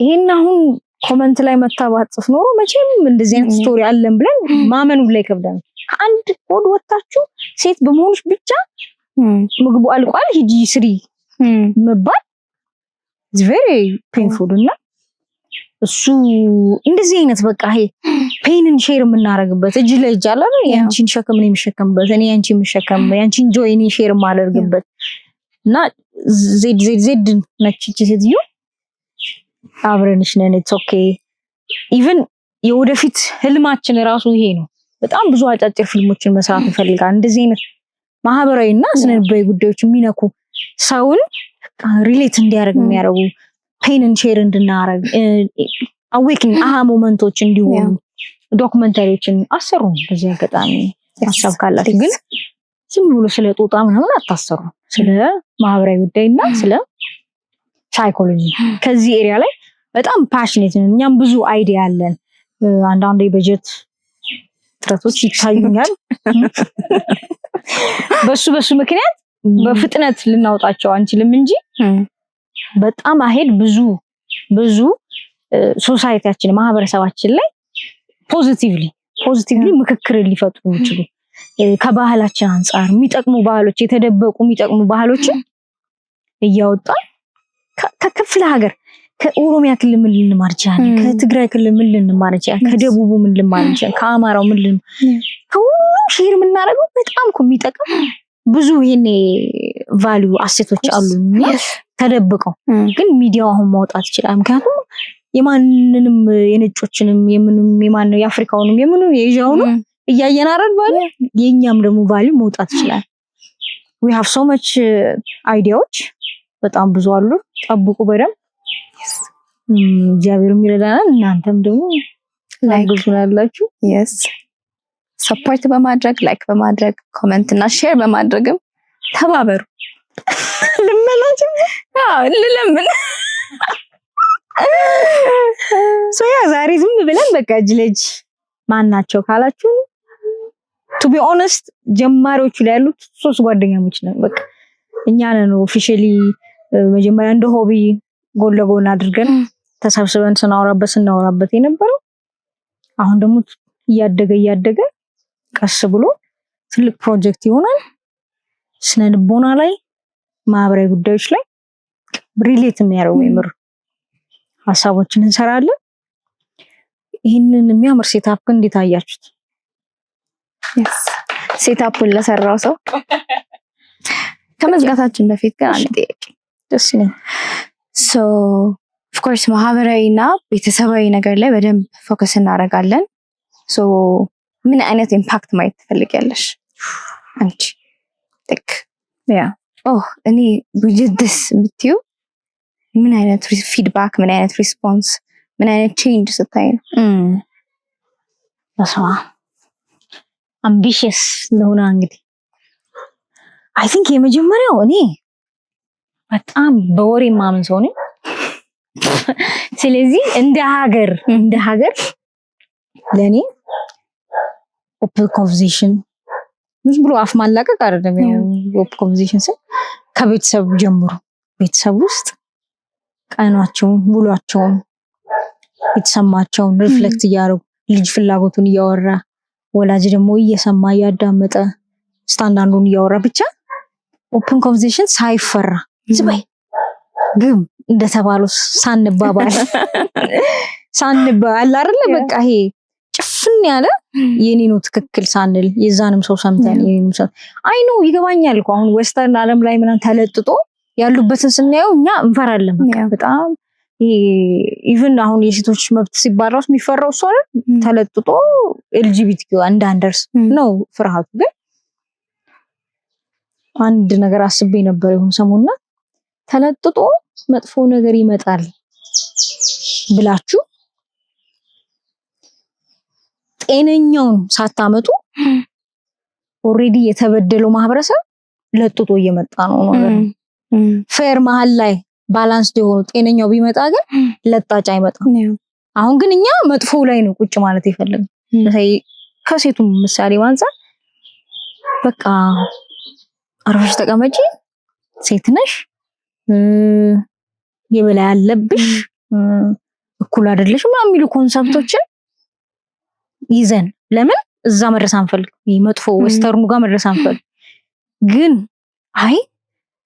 ይሄን አሁን ኮሜንት ላይ መታባት ጽፍ ነው መቼም እንደዚህ አይነት ስቶሪ አለን ብለን ማመኑ ላይ ከብደን አንድ ወድ ወጣችሁ ሴት በመሆንሽ ብቻ ምግቡ አልቋል ሂጂ ስሪ መባል is very painful እና እሱ እንደዚህ አይነት በቃ ይሄ ፔንን ሼር የምናረግበት እጅ ላይ እጅ አለ ያንቺን ሸክም ነው የሚሸከምበት እኔ ያንቺን ምሸከም ያንቺን ጆይ እኔ ሼር ማደርግበት እና ዜድ ነች ሴትዮ አብረንሽ ነን it's okay even የወደፊት ህልማችን ራሱ ይሄ ነው በጣም ብዙ አጫጭር ፊልሞችን መስራት እንፈልጋለን እንደዚህ አይነት ማህበራዊና ስነልቦናዊ ጉዳዮች የሚነኩ ሰውን ሪሌት እንዲያደርግ የሚያደርጉ ፔንን ሼር እንድናረግ አዌኪንግ አሃ ሞመንቶች እንዲሆኑ ዶክመንታሪዎችን አሰሩ በዚህ አጋጣሚ ሀሳብ ካላችሁ ግን ዝም ብሎ ስለ ጦጣ ምናምን አታሰሩ ስለ ማህበራዊ ጉዳይና ስለ ሳይኮሎጂ ከዚህ ኤሪያ ላይ በጣም ፓሽኔት ነን እኛም ብዙ አይዲያ አለን አንዳንዴ በጀት ጥረቶች ይታዩኛል በሱ ምክንያት በፍጥነት ልናውጣቸው አንችልም እንጂ በጣም አሄድ ብዙ ሶሳይቲያችን ማህበረሰባችን ላይ ፖዚቲቭሊ ምክክር ሊፈጥሩ ይችላሉ ከባህላችን አንፃር የሚጠቅሙ ባህሎች የተደበቁ የሚጠቅሙ ባህሎችን እያወጣ ከክፍለ ሀገር ከኦሮሚያ ክልል ምን ልንማር ይችላል ከትግራይ ክልል ምን ልንማር ይችላል ከደቡቡ ምን ልንማር ይችላል ከአማራው ምን ከሁሉም ሼር የምናደርገው በጣም የሚጠቅም ብዙ ይሄኔ ቫልዩ አሴቶች አሉና ተደብቀው ግን ሚዲያው አሁን ማውጣት ይችላል ምክንያቱም የማንንም የነጮችንም የማንንም የአፍሪካውንም የምንም የኤዥያውንም እያየናረድ ባለ የኛም ደግሞ ቫልዩ መውጣት ይችላል we have so much ideas በጣም ብዙ አሉ ጠብቁ በደም እግዚአብሔር ይረዳናል እናንተም ደግሞ ላይክ ያላችሁ yes ሰፖርት በማድረግ ላይክ በማድረግ ኮሜንት እና ሼር በማድረግም ተባበሩ ልመናችሁ ልለምን ሶያ ዛሬ ዝም ብለን በቃ ጅለጅ ማናቸው ካላችሁ to be honest ጀማሪዎቹ ላይ ያሉት 3 ጓደኛሞች ነን በቃ እኛ ነን ኦፊሻሊ መጀመሪያ እንደ ሆቢ ጎን ለጎን አድርገን ተሰብስበን ስናወራበት የነበረው አሁን ደግሞ እያደገ ቀስ ብሎ ትልቅ ፕሮጀክት ይሆናል ስነልቦና ላይ ማህበራዊ ጉዳዮች ላይ ሪሌት የሚያደርጉ የምር ሐሳቦችን እንሰራለን ይሄንን የሚያምር ሴታፕ እንዴት አያችሁት yes ሴታፑን ለሰራው ሰው ከመዝጋታችን በፊት ግን አንድ ጥያቄ ደስ ይላል so of course ማህበራዊና ቤተሰባዊ ነገር ላይ በደንብ ፎከስ እናደርጋለን so ምን አይነት ኢምፓክት ማየት ትፈልጊያለሽ አንቺ like እኔ ዊጅድስ ምትዩ ምን አይነት ፊድባክ ምን አይነት ሪስፖንስ ምን አይነት ቼንጅ ስታይ ነው በሰዋ አምቢሽስ ለሆነ እንግዲህ I think የመጀመሪያው እኔ በጣም በወሬ ማምን ሰው ነኝ ስለዚህ እንደ ሀገር ለኔ ኦፕን ኮንቨርሴሽን ብዙ ብሎ አፍ ማላቀቅ አይደለም ኦፕን ኮንቨርሴሽን ከቤተሰብ ጀምሮ ቤተሰብ ውስጥ ቀናቸውን ሙሏቸውን የተሰማቸውን ሪፍሌክት እያደረጉ ልጅ ፍላጎቱን እያወራ ወላጅ ደግሞ እየሰማ ያዳመጠ ስታንዳርዱን እያወራ ብቻ ኦፕን ኮንቨርሴሽን ሳይፈራ ዝባይ ግም እንደተባለው ሳንባባል አይደለ በቃ ይሄ ጭፍን ያለ የኔ ነው ትክክል ሳንል የዛንም ሰው ሰምተን የኔንም ሰው አይኑ ይገባኛል እኮ አሁን ዌስተርን ዓለም ላይ ምናምን ተለጥጦ ያሉበትን ስናየው እኛ እንፈራለን በቃ በጣም ኢቭን አሁን የሴቶች መብት ሲባራስ የሚፈራው ሰው ተለጥጦ ኤልጂቢቲ አንዳንደርስ ነው ፍርሃቱ ግን አንድ ነገር አስቤ ነበር ይሁን ሰሞኑን ተለጥጦ መጥፎ ነገር ይመጣል ብላችሁ ጤነኛውን ሳታመጡ ኦሬዲ የተበደለው ማህበረሰብ ለጥጦ እየመጣ ነው ነገር ፌር መሃል ላይ ባላንስ የሆኑ ጤነኛው ቢመጣ ግን ለጣጭ አይመጣም አሁን ግን እኛ መጥፎ ላይ ነው ቁጭ ማለት ይፈልግ ከሴቱም ምሳሌ ማንሳት በቃ አርፈሽ ተቀመጪ ሴት ነሽ የበላይ አለብሽ እኩል አይደለሽ ምናምን የሚሉ ኮንሰፕቶችን ይዘን ለምን እዛ መድረስ አንፈልግ መጥፎ ዌስተርኑ ጋር መድረስ አንፈልግ ግን አይ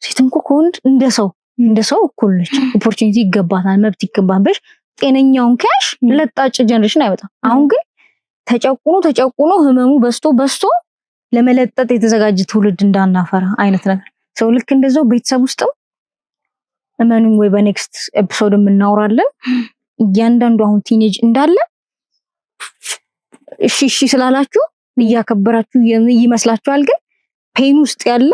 ሴትም እኮ እንደ ሰው እኩል ነች ኦፖርቹኒቲ ይገባታል መብት ይገባታል ጤነኛውን ካሽ ለጣጭ ጀነሬሽን አይመጣም አሁን ግን ተጨቁኖ ህመሙ በስቶ ለመለጠጥ የተዘጋጀ ትውልድ እንዳናፈራ አይነት ነገር ሰው ልክ እንደዛው ቤተሰብ ውስጥም እመኑን ወይ በኔክስት ኤፒሶድ እናወራለን እያንዳንዱ አሁን ቲኔጅ እንዳለ እሺ ስላላችሁ እያከበራችሁ ይመስላችኋል ግን ፔን ውስጥ ያለ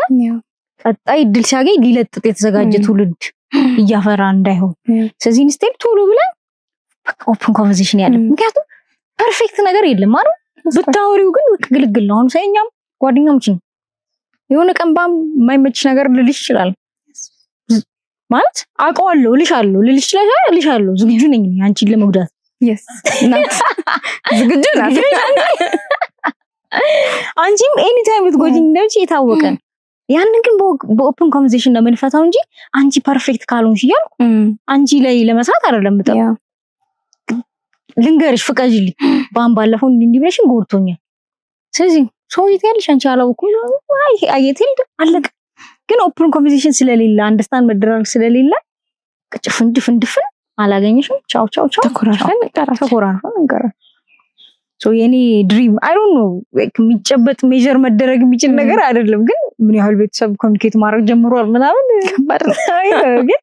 ቀጣይ ድል ሲያገኝ ሊለጥጥ የተዘጋጀ ትውልድ እያፈራ እንዳይሆን ስለዚህ ኢንስቴድ ቶሎ ብለን ኦፕን ኮንቨርሴሽን ያለ ምክንያቱም ፐርፌክት ነገር የለም አይደል ብታወሪው ግን ግልግል ነው አሁን ሳይኛም ጓደኛሞችን የሆነ ቀንባም የማይመች ነገር ልልሽ ይችላል ማለት አውቀዋለሁ ልልሻለሁ ዝግጁ ነኝ አንቺን ለመጉዳት yes ዝግጁ ናት አንቺም ኤኒ ታይም ልትጎጂኝ እንደምች የታወቀን ያንን ግን በኦፕን ኮንቨርሴሽን ነው የምንፈታው እንጂ አንቺ ፐርፌክት ካልሆንሽ ይያል አንቺ ላይ ለመስራት አይደለም ብጣ ልንገርሽ ፍቀጅልኝ ባለፈው እንዲብለሽን ጎርቶኛል ስለዚህ ሶሪት ያለሽ አንቺ አላውቁ አየቴል አለቀ ግን ኦፕን ኮንቨርሴሽን ስለሌለ አንደርስታንድ መደረግ ስለሌለ ፍንድፍን አላገኘሽም ቻው ተኮራርፈን እንቀራ ሶ የኔ ድሪም አይ ዶንት ኖ የሚጨበጥ ሜጀር መደረግ የሚችል ነገር አይደለም ግን ምን ያህል ቤተሰብ ኮሚኒኬት ማድረግ ጀምሯል ምናምን ከባድ ነው ግን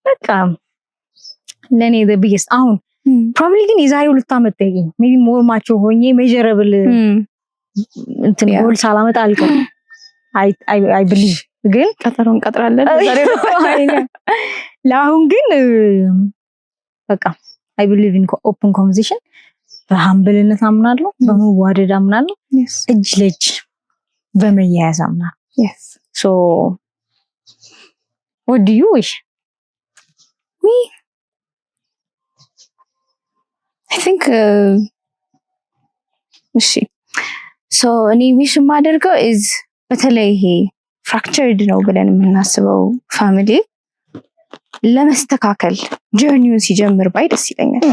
በቃ ለኔ the biggest አሁን probably ግን የዛሬ 2 አመት ታይኝ maybe more mature ሆኜ measurable እንትን ጎል ሳላመጣ አልቀር I believe ግን ቀጠሮን ቀጥራለን ዛሬ ለአሁን ግን በቃ I believe in open conversation በሃምብልነት አምናለሁ በመዋደድ አምናለሁ እጅ ለእጅ በመያያዝ አምናለሁ yes so what do you wish me I think እሺ so እኔ wish ማደርገው is በተለይ ይሄ fractured ነው ብለን የምናስበው ፋሚሊ ለመስተካከል ጆርኒውን ሲጀምር ባይ ደስ ይለኛል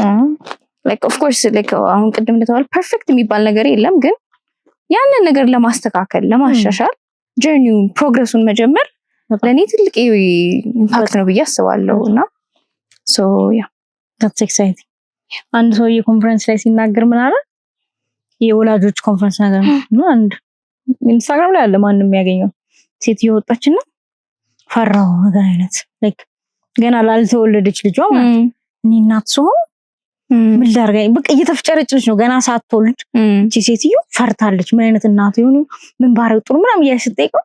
like of course like አሁን ቅድም እንደተባለ ፐርፌክት የሚባል ነገር የለም ግን ያንን ነገር ለማስተካከል ለማሻሻል ጆርኒውን ፕሮግረሱን መጀመር ለኔ ትልቅ ኢምፓክት ነው ብዬ አስባለሁና so yeah that's exciting አንድ ሰው የኮንፈረንስ ላይ ሲናገር ምን አለ የወላጆች ኮንፈረንስ ነገር ነው አንድ ኢንስታግራም ላይ አለ ማንንም ያገኘው ሴት እየወጣችና ፈራው ነገር አይነት like ገና ላልተወለደች ልጇ ማለት እኔ እናት ሰው ምን ላርጋኝ በቃ እየተፍጨረጨች ነው ገና ሳትወልድ እቺ ሴትዮ ፈርታለች ምን አይነት እናት ይሁን ምን ባረው ጥሩ ምናም ያስጠይቀው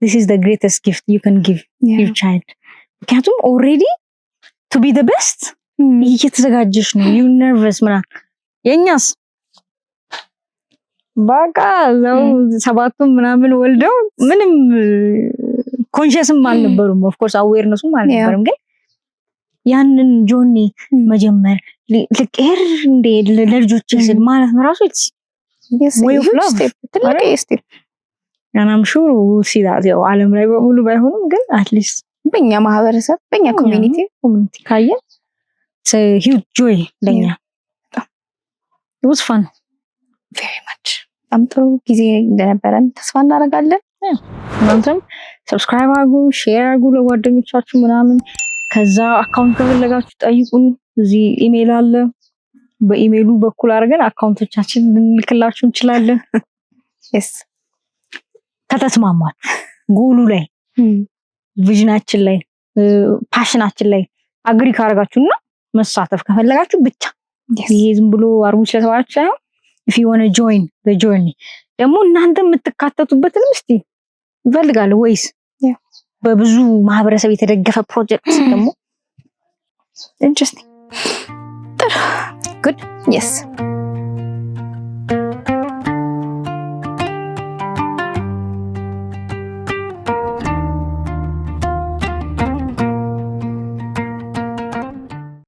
this is the greatest gift you can give your child ምክንያቱም already to be the best እየተዘጋጀሽ ነው you nervous ምናምን የኛስ በቃ ነው ሰባቱም ምናምን ወልደው ምንም ኮንሺየስም አልነበሩም of course awarenessም አልነበረም ግን ያንን ጆኒ መጀመር ለቀር እንደ ለልጆች ሲል ማለት ነው ራሱ way of love ትልቅ ስቴፕ and I'm sure we'll see that ያው ዓለም ላይ በሙሉ ባይሆንም ግን at least በእኛ ማህበረሰብ በእኛ ኮሚኒቲ ካየ it's a huge joy ለኛ it was fun very much በጣም ጥሩ ጊዜ እንደነበረን ተስፋ እናደርጋለን እናንተም ሰብስክራይብ አድርጉ ሼር አድርጉ ለጓደኞቻችሁ ምናምን ከዛ አካውንት ከፈለጋችሁ ጠይቁን እዚህ ኢሜል አለ በኢሜሉ በኩል አድርገን አካውንቶቻችን ልንልክላችሁ እንችላለን yes ከተስማማችሁ ጎሉ ላይ ቪዥናችን ላይ ፓሽናችን ላይ አግሪ ካረጋችሁና መሳተፍ ከፈለጋችሁ ብቻ ይሄ ዝም ብሎ አርጉ ስለተባላችሁ ሳይሆን if you want to join the journey ደግሞ እናንተ የምትካተቱበትንም እስቲ ይፈልጋል ወይስ በብዙ ማህበረሰብ የተደገፈ ፕሮጀክት ደግሞ interesting good yes